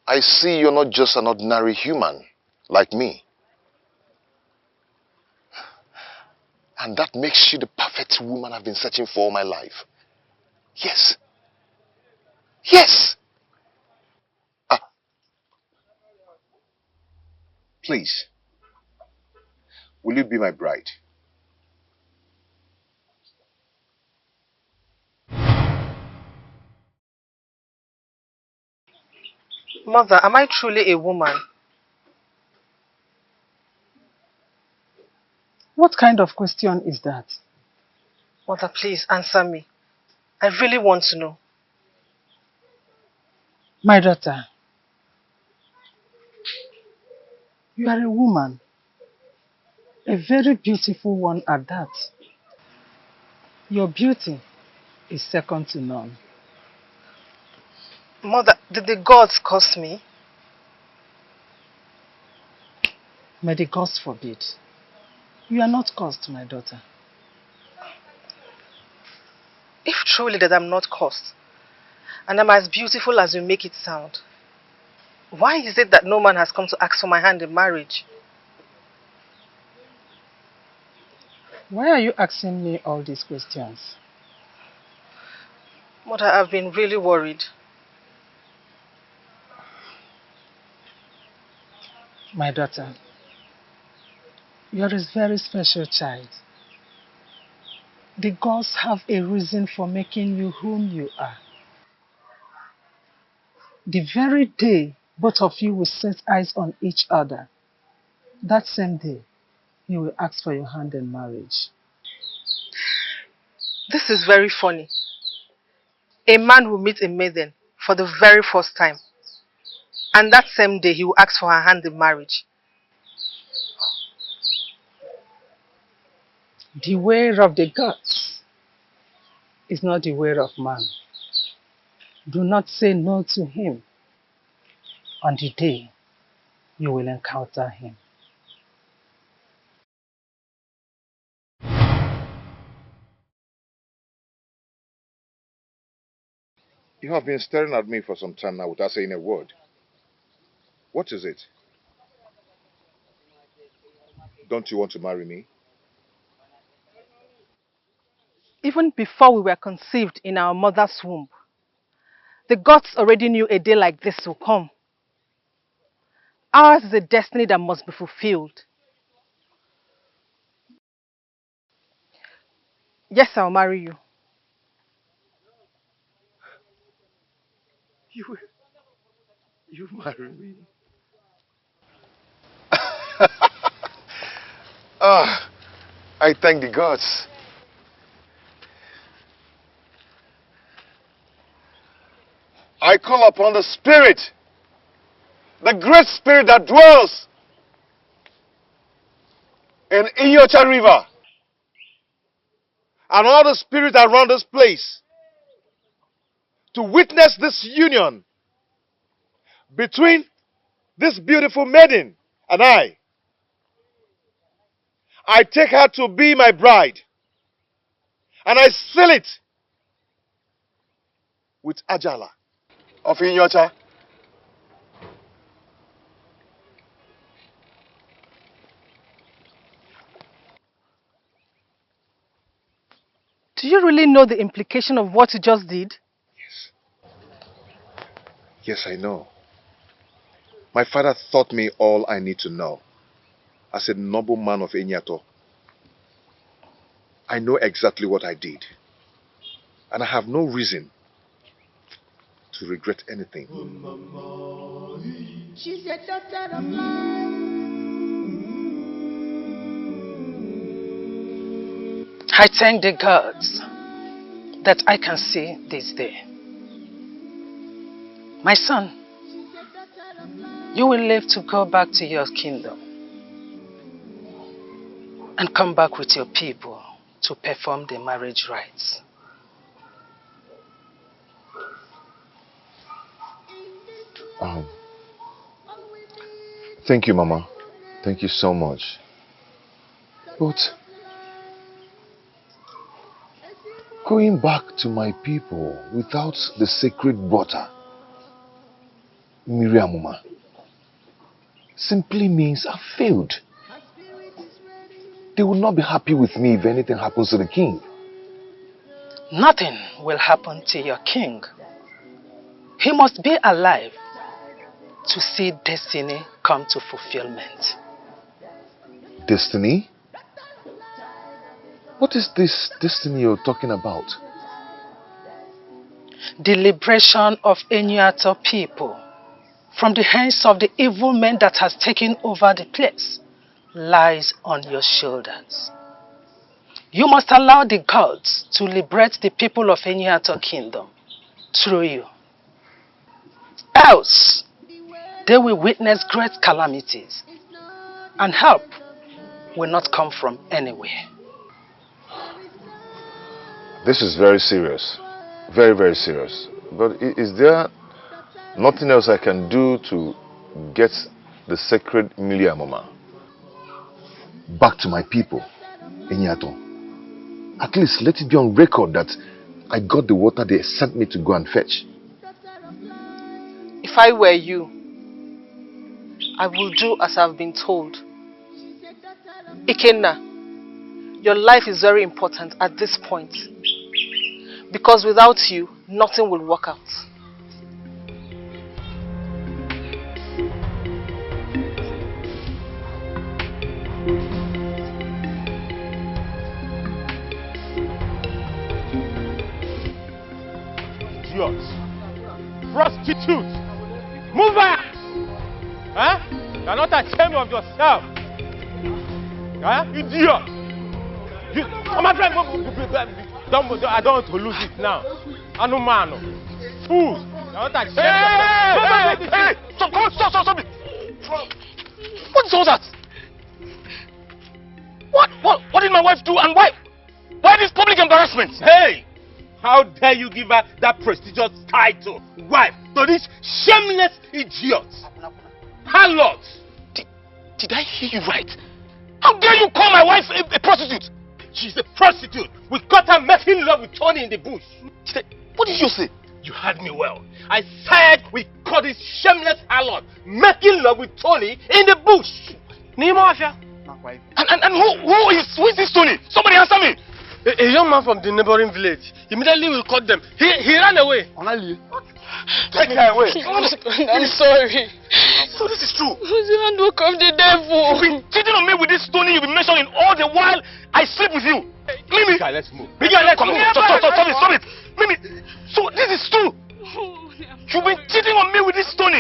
I see you're not just an ordinary human like me. And that makes you the perfect woman I've been searching for all my life. Yes. Yes! Please, will you be my bride? Mother, am I truly a woman? What kind of question is that? Mother, please answer me. I really want to know. My daughter, you are a woman. A very beautiful one at that. Your beauty is second to none. Mother, did the gods curse me? May the gods forbid. You are not cursed, my daughter. If truly that I'm not cursed, and I'm as beautiful as you make it sound, why is it that no man has come to ask for my hand in marriage? Why are you asking me all these questions? Mother, I've been really worried. My daughter, you are a very special child. The gods have a reason for making you whom you are. The very day both of you will set eyes on each other, that same day, you will ask for your hand in marriage. This is very funny. A man will meet a maiden for the very first time, and that same day he will ask for her hand in marriage. The way of the gods is not the way of man. Do not say no to him on the day you will encounter him. You have been staring at me for some time now without saying a word. What is it? Don't you want to marry me? Even before we were conceived in our mother's womb, the gods already knew a day like this will come. Ours is a destiny that must be fulfilled. Yes, I'll marry you. You marry me? Ah, I thank the gods. I call upon the Spirit, the great Spirit that dwells in Inyocha River, and all the spirits around this place to witness this union between this beautiful maiden and I. I take her to be my bride, and I seal it with Ajala of Inyocha. Do you really know the implication of what you just did? Yes, I know. My father taught me all I need to know. As a noble man of Enyato, I know exactly what I did. And I have no reason to regret anything. She's a daughter of mine. I thank the gods that I can see this day. My son, you will live to go back to your kingdom and come back with your people to perform the marriage rites. Thank you, Mama. Thank you so much. But going back to my people without the sacred butter, Miriamuma simply means I failed. They will not be happy with me if anything happens to the king. Nothing will happen to your king. He must be alive to see destiny come to fulfillment. Destiny? What is this destiny you're talking about? The liberation of Enyuato people from the hands of the evil man that has taken over the place lies on your shoulders. You must allow the gods to liberate the people of Enyuato kingdom through you. Else, they will witness great calamities and help will not come from anywhere. This is very serious. Very, very serious. But is there nothing else I can do to get the sacred Miriamuma back to my people, Enyato? At least let it be on record that I got the water they sent me to go and fetch. If I were you, I will do as I've been told. Ikenna, your life is very important at this point. Because without you, nothing will work out. Idiots. Prostitutes. Move out! Huh? You're not ashamed of yourself. Huh? Idiot! You, my friend, I don't want to lose it now. Anumano. Fools. You're not ashamed of yourself. Hey! Stop it! What is all that? What did my wife do and why? Why this public embarrassment? Hey! How dare you give her that prestigious title, wife, to this shameless idiot? Harlot! Did I hear you right? How dare you call my wife a prostitute? She's a prostitute. We caught her making love with Tony in the bush. What did you say? You heard me well. I said we caught this shameless harlot making love with Tony in the bush. And who is this Tony? Somebody answer me. A young man from the neighboring village. Immediately we caught them. He ran away. Take her away. I'm sorry. So this is true. Who's the handbook of the devil? You've been cheating on me with this Tony you've been mentioning all the while I sleep with you. Mimi. Let's move. Come on. Stop it. Mimi. So this is true. You've been cheating on me with this Tony.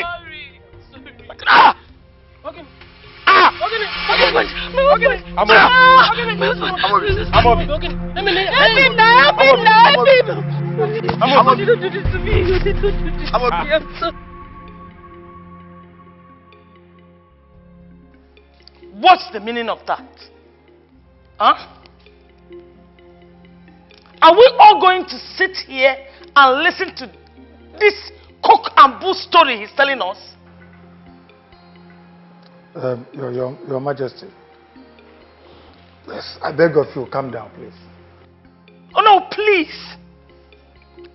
Ah! Okay. I'm What's the meaning of that? Huh? Are we all going to sit here and listen to this cock and bull story he's telling us? Your Majesty. Yes, I beg of you, calm down, please. Oh no, please.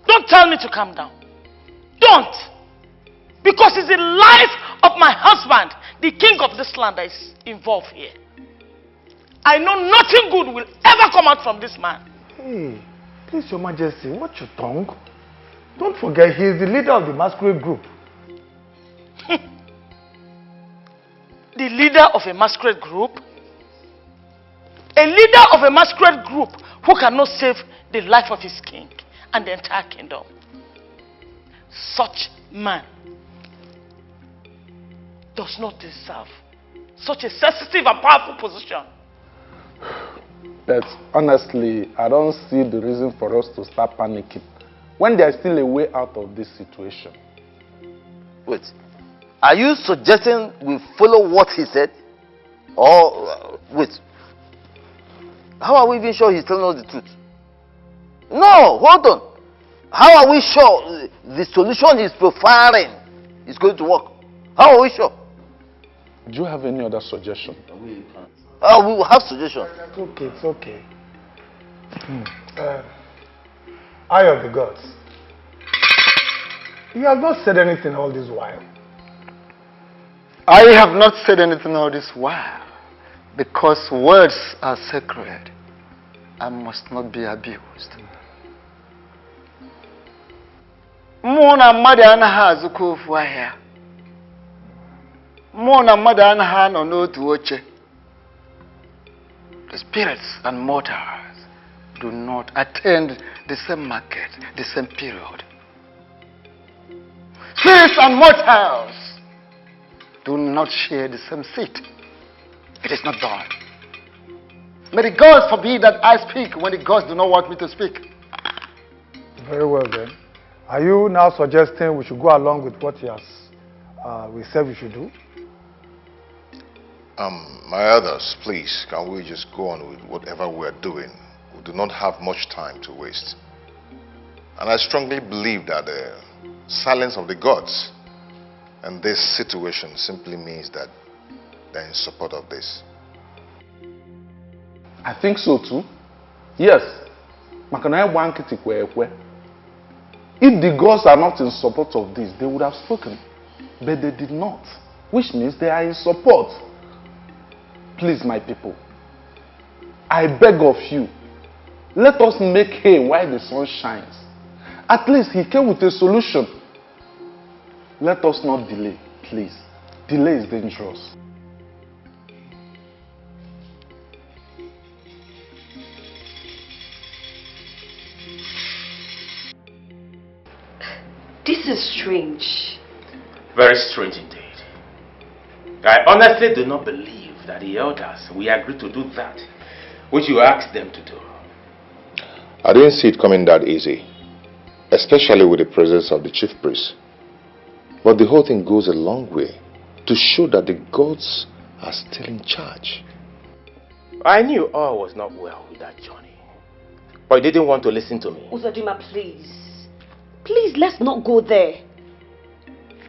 Don't tell me to calm down. Don't. Because it's the life of my husband, the king of this land, that is involved here. I know nothing good will ever come out from this man. Hey, please, Your Majesty, watch your tongue. Don't forget, he is the leader of the masquerade group. The leader of a masquerade group? A leader of a masquerade group who cannot save the life of his king and the entire kingdom. Such man does not deserve such a sensitive and powerful position. But honestly, I don't see the reason for us to start panicking when there's still a way out of this situation. Wait. Are you suggesting we follow what he said? Or, wait. How are we even sure he's telling us the truth? No, hold on. How are we sure the solution he's profiling is going to work? How are we sure? Do you have any other suggestion? We will have suggestions. It's okay. Eye of the gods. You have not said anything all this while. I have not said anything all this while because words are sacred and must not be abused. Mona Madiana has a cove for here. Mona Madana no no to watch. The spirits and mortals do not attend the same market, the same period. Spirits and mortals do not share the same seat. It is not done. May the gods forbid that I speak when the gods do not want me to speak. Very well then. Are you now suggesting we should go along with what he has we said we should do? My others, please, can we just go on with whatever we're doing? We do not have much time to waste. And I strongly believe that the silence of the gods in this situation simply means that they're in support of this. I think so too. Yes. If the gods are not in support of this, they would have spoken. But they did not. Which means they are in support. Please, my people, I beg of you, let us make hay while the sun shines. At least he came with a solution. Let us not delay, please. Delay is dangerous. This is strange. Very strange indeed. I honestly do not believe that the elders will agree to do that which you asked them to do. I didn't see it coming that easy, especially with the presence of the chief priest. But the whole thing goes a long way to show that the gods are still in charge. I knew all was not well with that journey, but you didn't want to listen to me. Uzodima, please. Please, let's not go there.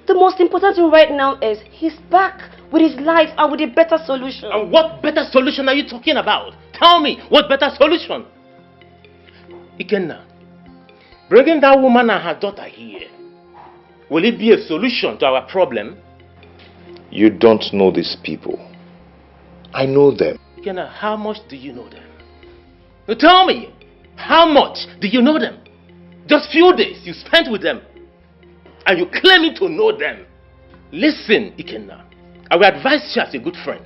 The most important thing right now is he's back with his life and with a better solution. And what better solution are you talking about? Tell me, what better solution? Ikenna, bringing that woman and her daughter here, will it be a solution to our problem? You don't know these people. I know them. Ikenna, how much do you know them? Now tell me, how much do you know them? Just few days you spent with them, and you claiming to know them. Listen, Ikenna, I will advise you as a good friend.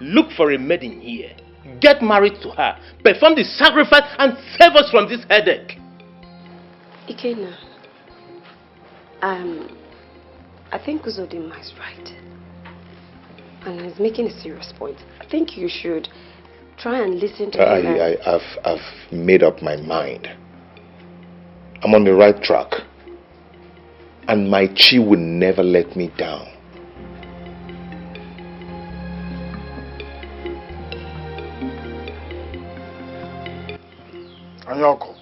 Look for a maiden here. Get married to her. Perform the sacrifice and save us from this headache. Ikenna, I think Uzodima is right. And he's making a serious point. I think you should try and listen to him. I've made up my mind. I'm on the right track. And my chi will never let me down. Anyoko,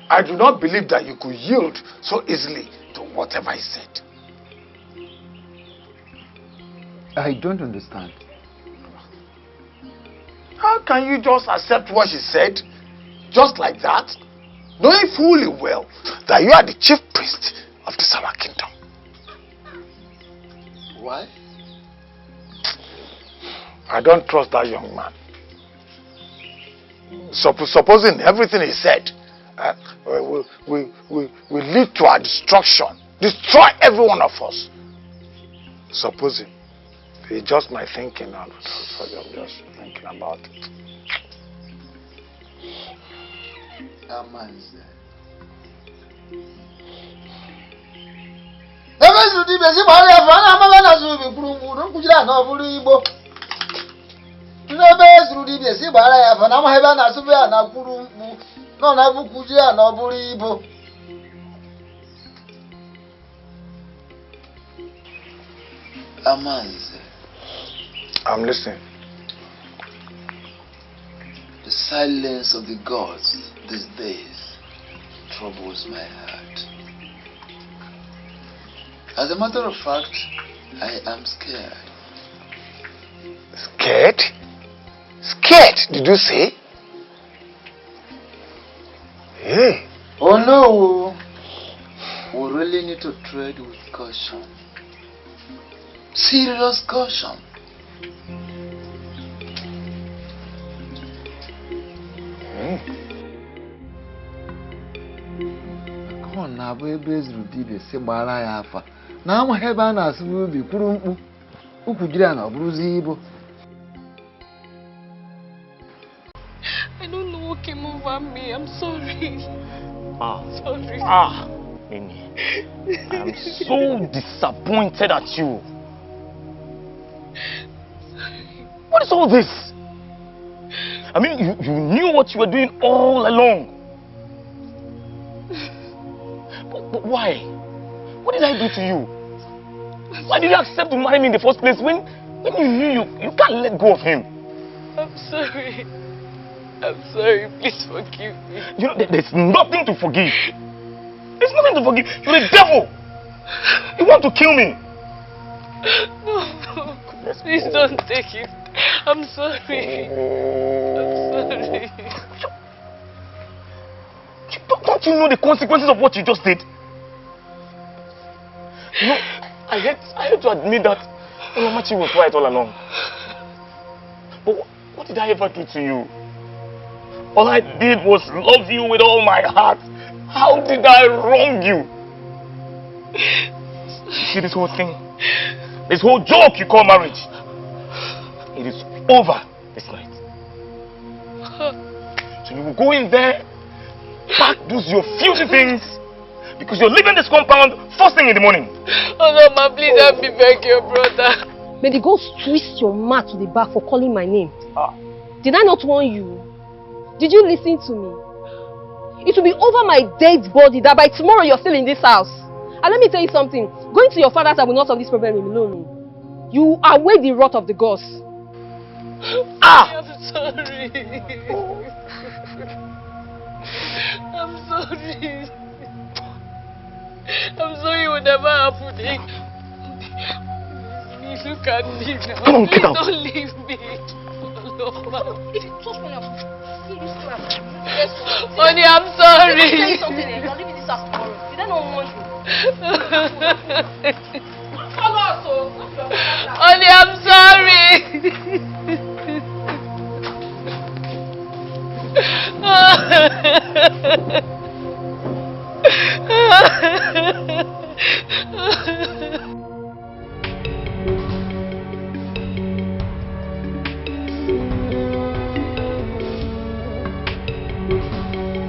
I do not believe that you could yield so easily to whatever he said. I don't understand. How can you just accept what she said, just like that, knowing fully well that you are the chief priest of this our kingdom? Why? I don't trust that young man. Supposing everything he said will lead to our destruction, destroy every one of us. Supposing. It's just my thinking. I'm just thinking about it. I'm listening. The silence of the gods these days troubles my heart. As a matter of fact, I am scared. Scared? Scared, did you say? Hey. Oh no! We really need to tread with caution. Serious caution. Come on now, baby, Rudy, say Baraya Alpha. Now I'm heaven as will be Kurumpu. Ukujana, Bruzibo. I don't know what came over me. I'm sorry. Sorry. Mimi, I'm so disappointed at you. What is all this? I mean, you knew what you were doing all along. But why? What did I do to you? Why did you accept to marry me in the first place when you knew you can't let go of him? I'm sorry. I'm sorry. Please forgive me. You know, there's nothing to forgive. There's nothing to forgive. You're a devil. You want to kill me. No. Please don't take it. I'm sorry. I'm sorry. Don't you know the consequences of what you just did? You know, I hate to admit that Olamachi was right all along. But what did I ever do to you? All I did was love you with all my heart. How did I wrong you? See this whole thing? This whole joke you call marriage? It is over this night. So you will go in there, pack those your filthy things, because you're leaving this compound first thing in the morning. Oh no, ma, please help me beg your brother. May the ghost twist your mouth to the back for calling my name. Did I not warn you? Did you listen to me? It will be over my dead body that by tomorrow you're still in this house. And let me tell you something. Going to your father's house will not solve this problem alone. You await the wrath of the gods. I'm sorry. I'm sorry. I'm sorry it would never happen again. Please look at me now. Come on, get out. Don't leave me. Honey, I'm sorry. Honey, I'm sorry.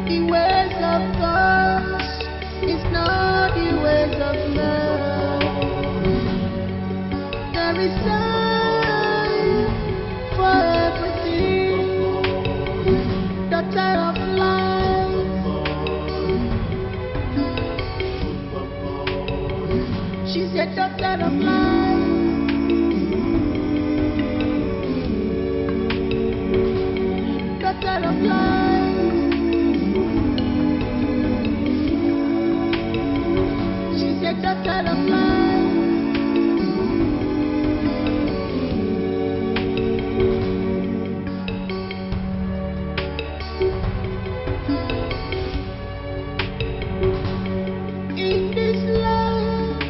The ways of God is not the ways of man. There is time for everything. Daughter of life. She's a daughter of life. Daughter of life. Daughter of life. In this life,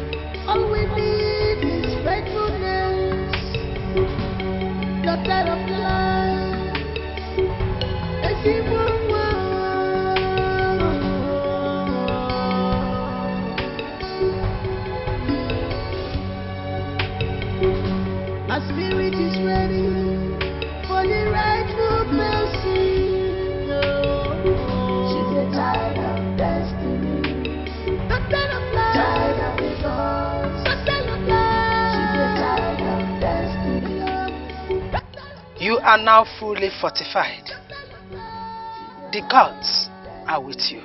all we need is faithfulness. Daughter of life. As you our spirit is ready for the rightful person. She's a child of destiny. Daughter of life. Child of the gods. Daughter of life. She's a child of destiny. You are now fully fortified. The gods are with you.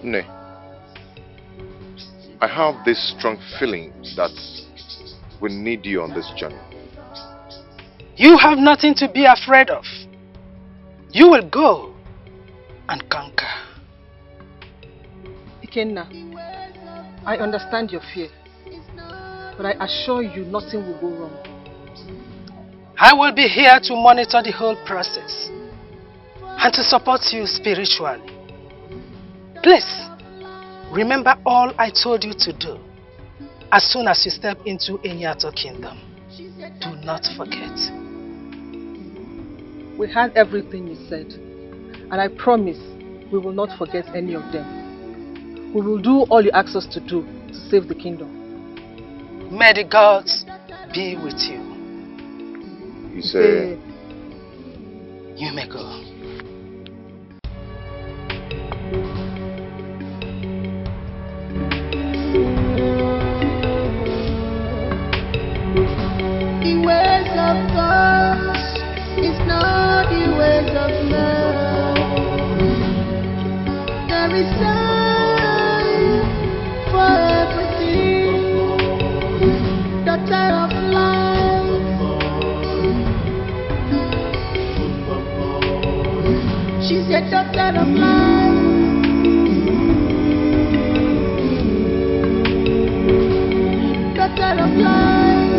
Nay, I have this strong feeling that we need you on this journey. You have nothing to be afraid of. You will go and conquer. Ikenna, I understand your fear, but I assure you nothing will go wrong. I will be here to monitor the whole process and to support you spiritually. Please, remember all I told you to do. as soon as you step into Enyato Kingdom, do not forget. We heard everything you said, and I promise we will not forget any of them. We will do all you ask us to do to save the kingdom. May the gods be with you. You say... You may go. The ways of God is not the ways of man. There is time for everything. Daughter of life, she's a daughter of life. Daughter of life.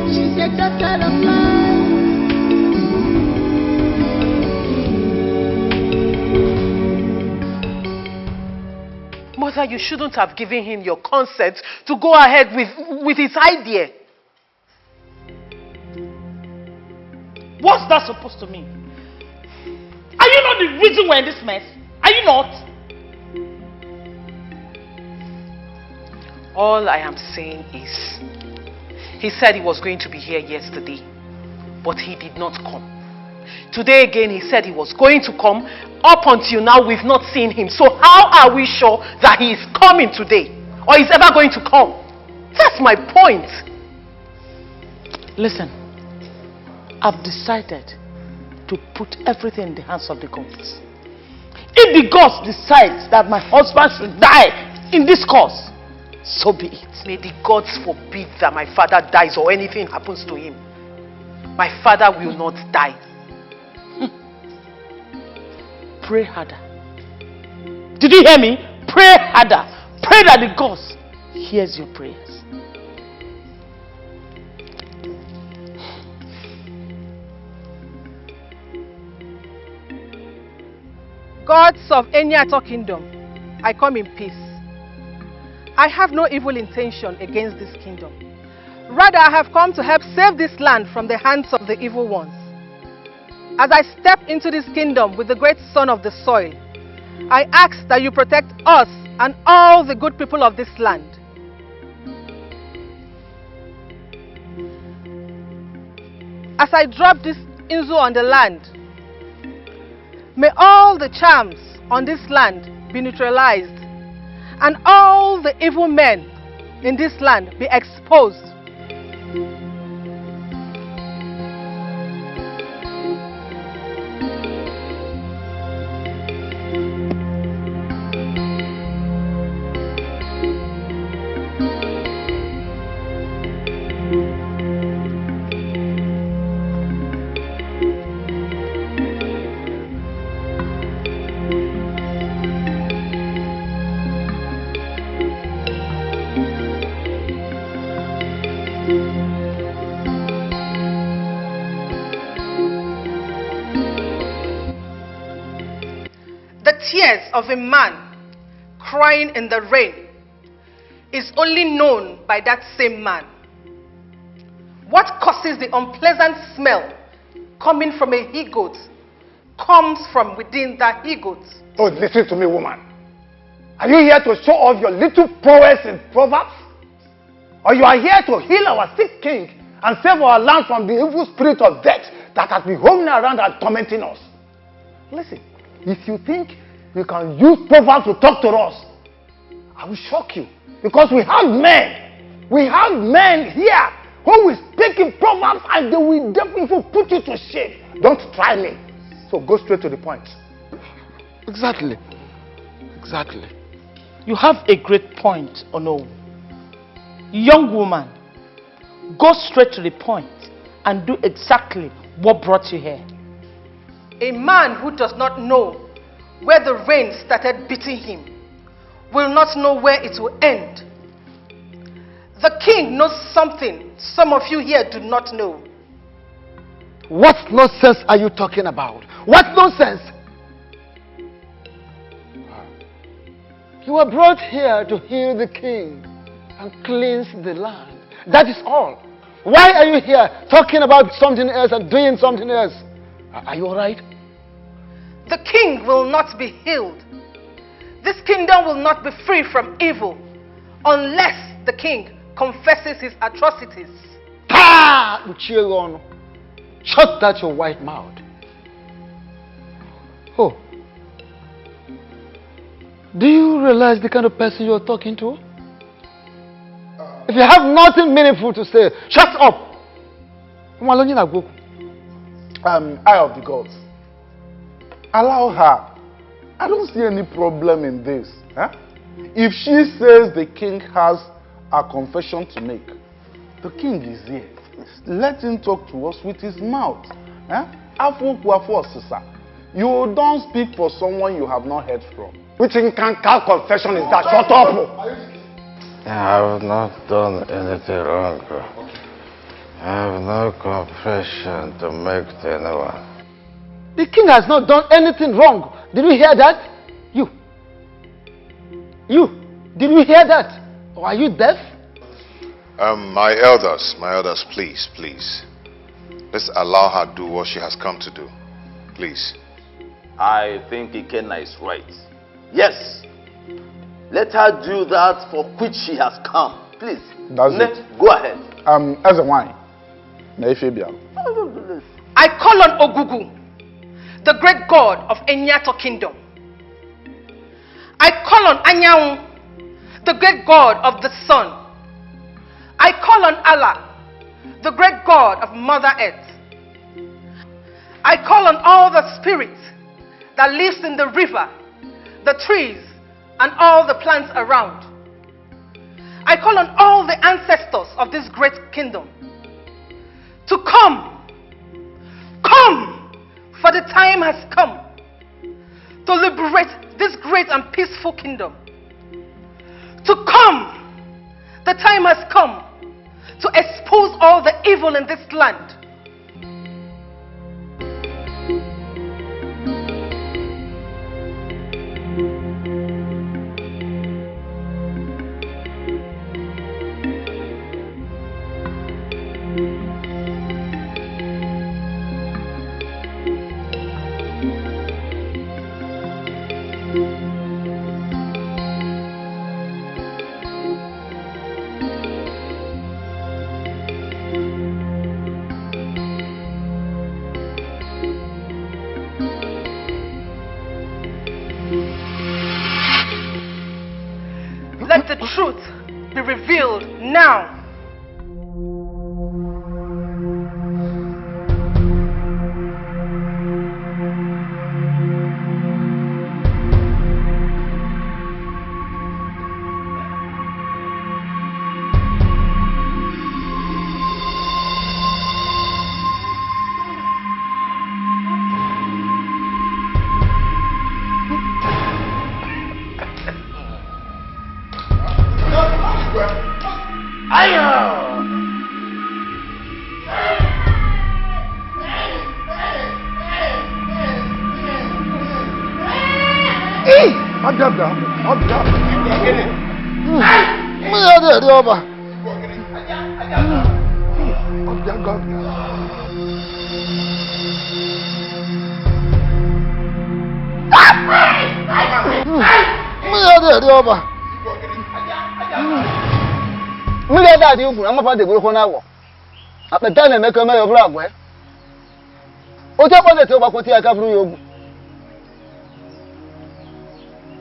She's a daughter of life. Mother, you shouldn't have given him your consent to go ahead with his idea. What's that supposed to mean? Are you not the reason we're in this mess? Are you not? All I am saying is, he said he was going to be here yesterday, but he did not come. Today again, he said he was going to come. Up until now, we've not seen him. So how are we sure that he is coming today? Or he's ever going to come? That's my point. Listen, I've decided to put everything in the hands of the gods. If the gods decide that my husband should die in this cause, so be it. May the gods forbid that my father dies or anything happens to him. My father will not die. Pray harder. Did you hear me? Pray harder. Pray that the gods hears your prayers. Gods of Enyato Kingdom, I come in peace. I have no evil intention against this kingdom. Rather, I have come to help save this land from the hands of the evil ones. As I step into this kingdom with the great son of the soil, I ask that you protect us and all the good people of this land. As I drop this Inzu on the land, may all the charms on this land be neutralized and all the evil men in this land be exposed. Tears of a man crying in the rain is only known by that same man. What causes the unpleasant smell coming from a he-goat comes from within that he-goat. Oh, listen to me, woman. Are you here to show off your little prowess in Proverbs? Or you are here to heal our sick king and save our land from the evil spirit of death that has been roaming around and tormenting us? Listen, if you think you can use Proverbs to talk to us, I will shock you. Because we have men. We have men here who will speak in Proverbs and they will definitely put you to shame. Don't try me. So go straight to the point. Exactly. Exactly. You have a great point, Ono. Young woman, go straight to the point and do exactly what brought you here. A man who does not know where the rain started beating him will not know where it will end. The king knows something some of you here do not know. What nonsense are you talking about? What nonsense? You were brought here to heal the king and cleanse the land. That is all. Why are you here talking about something else and doing something else? Are you alright? The king will not be healed. This kingdom will not be free from evil unless the king confesses his atrocities. Ah! Shut that your white mouth. Oh. Do you realize the kind of person you're talking to? If you have nothing meaningful to say, shut up! Eye of the gods. Allow her. I don't see any problem in this. Huh? If she says the king has a confession to make, the king is here. Let him talk to us with his mouth. Huh? You don't speak for someone you have not heard from. Which incancal confession is that? Shut up! I have not done anything wrong. I have no confession to make to anyone. The king has not done anything wrong. Did you hear that? You. Did you hear that? Or are you deaf? My elders, please. Let's allow her do what she has come to do. Please. I think Ikenna is right. Yes. Let her do that for which she has come. Please. Go ahead. As a wine. I call on Ogugu, the great god of Enyato kingdom. I call on Anyanwu, the great god of the sun. I call on Allah, the great god of Mother Earth. I call on all the spirits that lives in the river, the trees, and all the plants around. I call on all the ancestors of this great kingdom to come, for the time has come to liberate this great and peaceful kingdom. To come, the time has come to expose all the evil in this land. Let the truth be revealed now.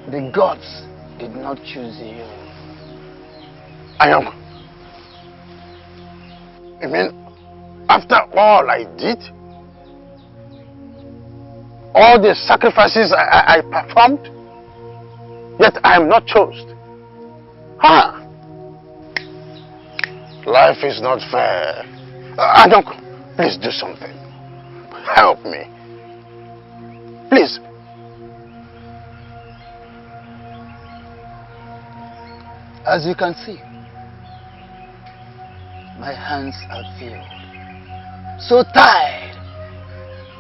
The gods did not choose you. Ayam, I mean, after all I did, all the sacrifices I performed, yet I am not chosen. Huh? Life is not fair. Ayam, please do something. Help me. Please. As you can see, my hands are filled. So tired,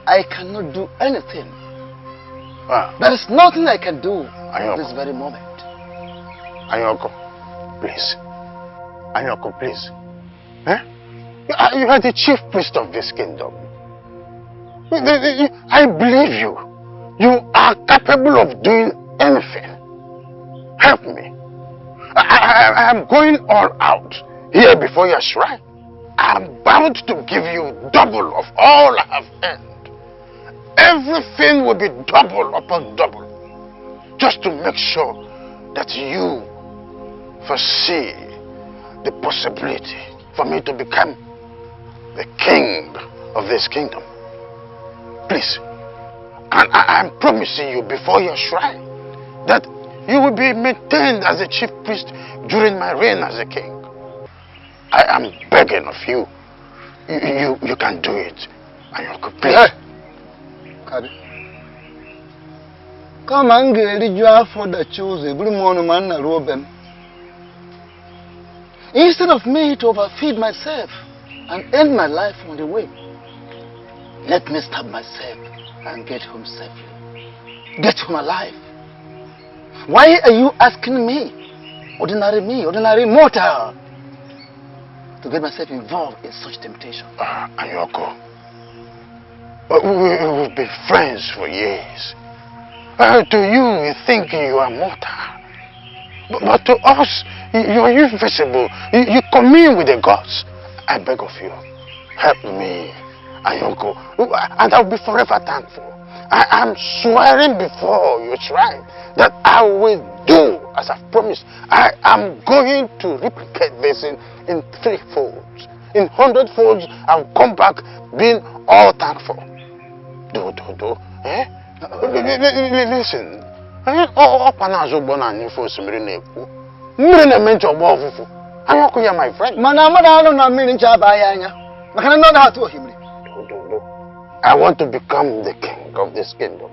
I cannot do anything. There is nothing I can do at this very moment. Anyoko, please. Anyoko, please. Eh? You are the chief priest of this kingdom. I believe you. You are capable of doing anything. Help me. I am going all out here before your shrine. I am bound to give you double of all I have earned. Everything will be double upon double. Just to make sure that you foresee the possibility for me to become the king of this kingdom. Please. And I am promising you before your shrine that you will be maintained as a chief priest during my reign as a king. I am begging of you. You can do it. Anyoko, please. Kabi. Come and get you for the choose every morning man na robem. Instead of me to overfeed myself and end my life on the way, let me stab myself and get home safely. Get home alive. Why are you asking me, ordinary mortal, to get myself involved in such temptation? Anyoko, we've been friends for years. To you think you are mortal. But to us, you are invisible. You commune with the gods. I beg of you, help me, Anyoko, and I'll be forever thankful. I am swearing before your shrine that I will do as I've promised. I am going to replicate this in 3 folds. In 100 folds, I'll come back being all thankful. Do. Eh? Listen. Anyoko, you are my friend. I want to become the king of this kingdom.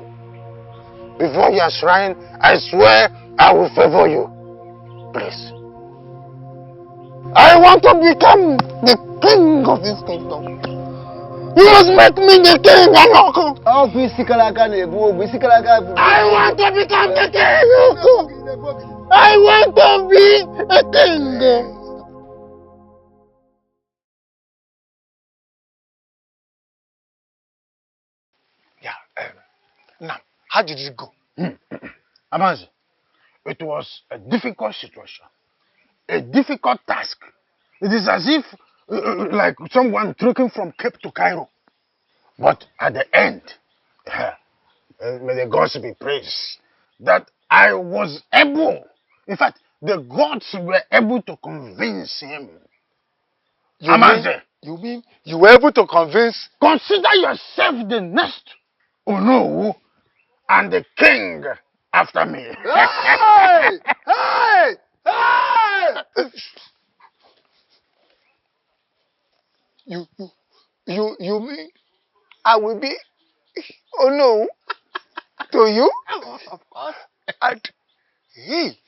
Before your shrine, I swear I will favor you. Please. I want to become the king of this kingdom. You must make me the king, Anyoko. I want to become the king. I want to be a king. Now, how did it go? Amazi, it was a difficult situation, a difficult task. It is as if like someone trekking from Cape to Cairo. But at the end, may the gods be praised, that I was able, in fact, the gods were able to convince him. You mean you were able to convince? Consider yourself the next Onowu and the king after me. Hey! You mean I will be Onowu to you? Of course. And hey!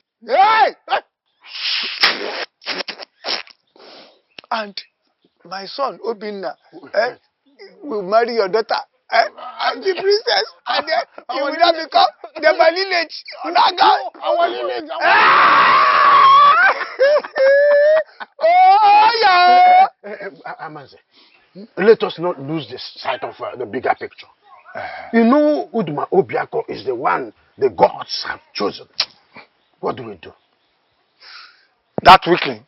And my son Obinna will marry your daughter. And the princess, and then you will not become the lineage. Our lineage. Oh yeah. Amanze, let us not lose the sight of the bigger picture. You know, Uduma Obiako is the one the gods have chosen. What do we do? That weakling,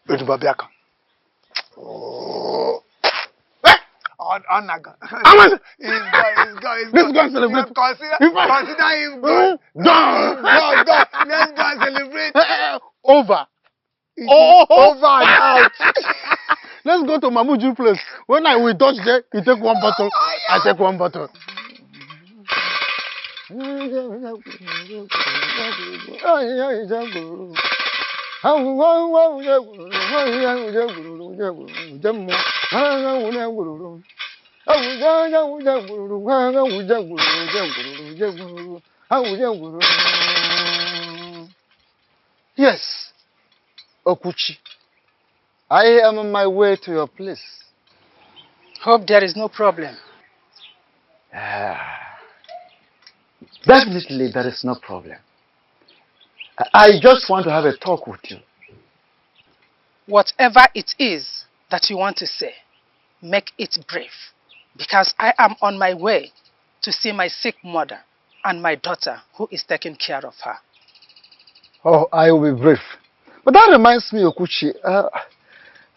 Uduma Obiako. Oh. Onaga. He's gone. Let's go and celebrate. Consider him gone. Done. Let's go and celebrate. Over. Over and out. Let's go to Mamuju place. When I will touch there, you take one bottle. I take one bottle. Yes, Okuchi. I am on my way to your place. Hope there is no problem. Definitely there is no problem. I just want to have a talk with you. Whatever it is that you want to say, make it brief. Because I am on my way to see my sick mother and my daughter who is taking care of her. Oh, I will be brief. But that reminds me, Okuchi,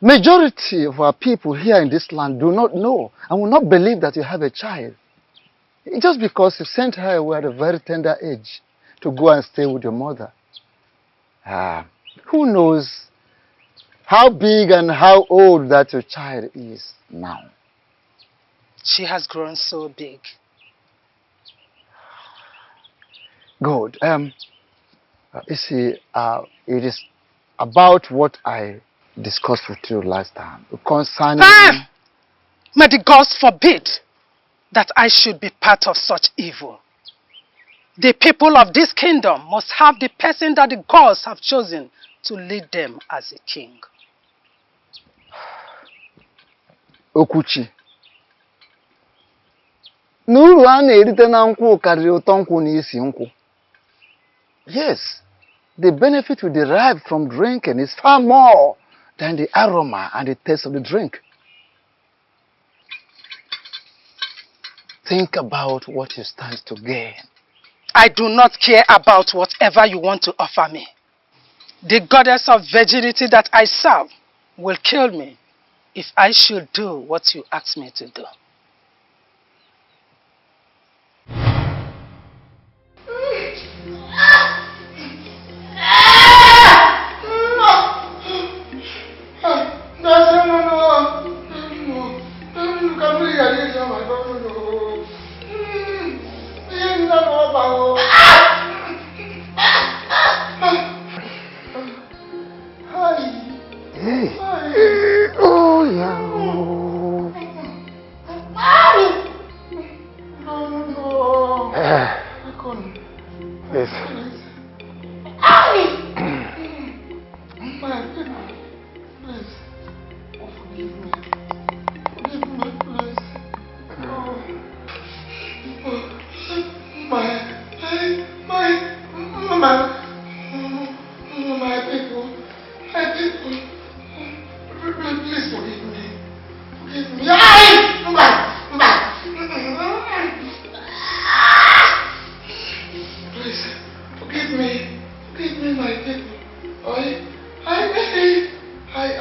majority of our people here in this land do not know and will not believe that you have a child. Just because you sent her away at a very tender age to go and stay with your mother. Who knows how big and how old that your child is now? She has grown so big. Good. You see, it is about what I discussed with you last time concerning... May the gods forbid that I should be part of such evil. The people of this kingdom must have the person that the gods have chosen to lead them as a king. Okuchi. N'uru a na-erite na nkwụ karịrị ụtọ nkwụ na isi nkwụ. Yes, the benefit we derive from drinking is far more than the aroma and the taste of the drink. Think about what you stand to gain. I do not care about whatever you want to offer me. The goddess of virginity that I serve will kill me if I should do what you ask me to do. Oh, yeah. Yes.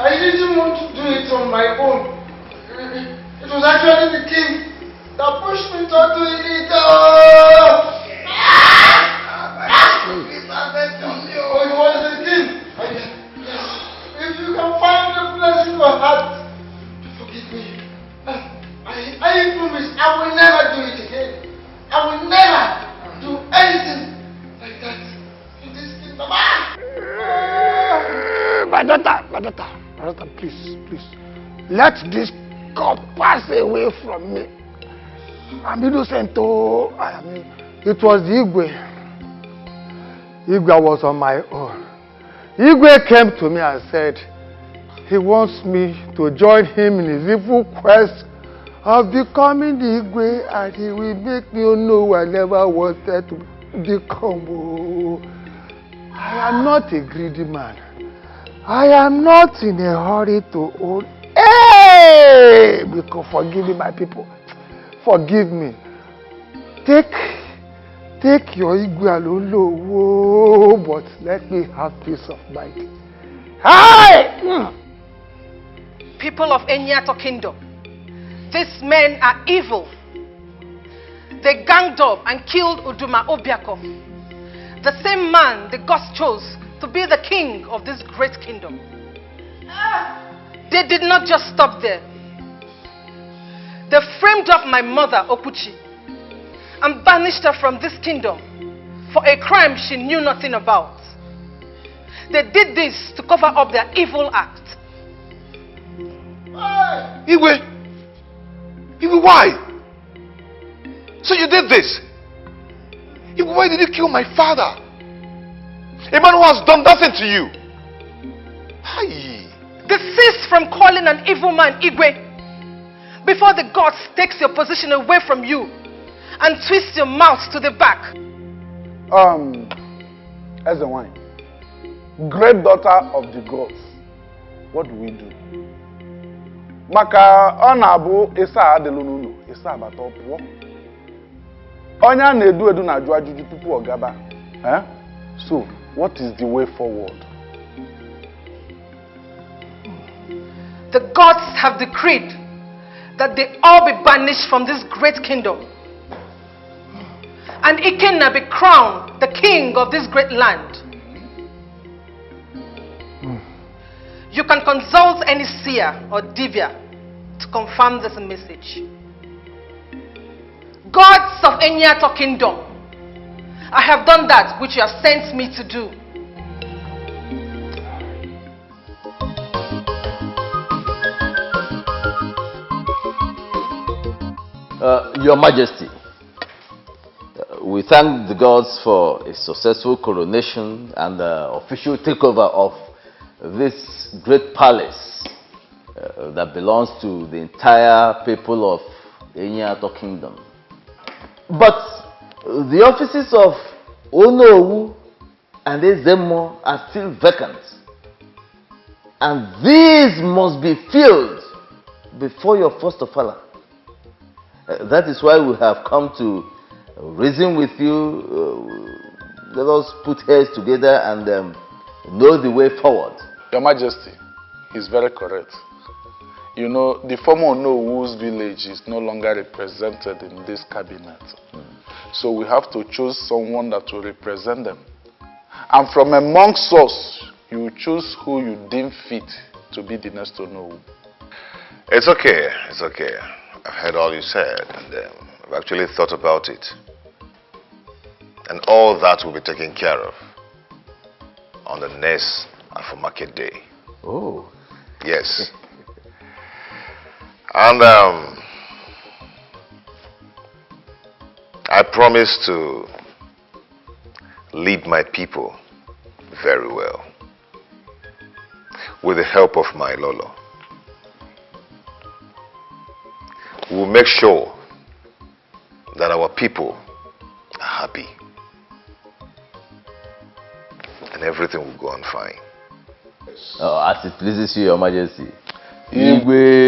I didn't want to do it on my own. It was actually the king that pushed me to do it. It was the king. If you can find a place in your heart to forgive me, I promise I will never do it again. I will never do anything like that in this kingdom. My daughter, please. Let this cup pass away from me. I'm innocent. It was Igwe. Igwe was on my own. Igwe came to me and said he wants me to join him in his evil quest of becoming the Igwe, and he will make me know I never wanted to become. I am not a greedy man. I am not in a hurry to own. Hey! Because forgive me, my people. Forgive me. Take your Igwe alone, but let me have peace of mind. Hi! People of Enyato Kingdom, these men are evil. They ganged up and killed Uduma Obiako, the same man the gods chose to be the king of this great kingdom. They did not just stop there. They framed up my mother, Okuchi, and banished her from this kingdom for a crime she knew nothing about. They did this to cover up their evil act. Igwe, why? So you did this? Igwe, why did you kill my father? A man who has done nothing to you. Desist from calling an evil man Igwe before the gods takes your position away from you and twist your mouth to the back. As a wine, great daughter of the gods, what do we do? Maka ọ na-abụ ịsa adịlụ n'ụlọ, ịsa abata ọpụọ. Onye a na-edu edu na-ajụ ajụjụ tupu ọ gaba. So, what is the way forward? The gods have decreed that they all be banished from this great kingdom. And Ikenna be crowned the king of this great land. You can consult any seer or divya to confirm this message. Gods of Enyato kingdom, I have done that which you have sent me to do. Your Majesty, we thank the gods for a successful coronation and the official takeover of this great palace that belongs to the entire people of Enyato Kingdom. But the offices of Onowu and Ezemo are still vacant. And these must be filled before your first ofala. That is why we have come to reason with you. Let us put heads together and know the way forward. Your Majesty is very correct. You know, the former Onowu's village is no longer represented in this cabinet. So we have to choose someone that will represent them. And from amongst us, you choose who you deem fit to be the next Onowu. It's okay, it's okay. I've heard all you said, and I've actually thought about it. And all that will be taken care of on the next Afro Market Day. Oh. Yes. And I promise to lead my people very well with the help of my Lolo. We'll make sure that our people are happy and everything will go on fine. As it pleases you, Your Majesty. Igwe.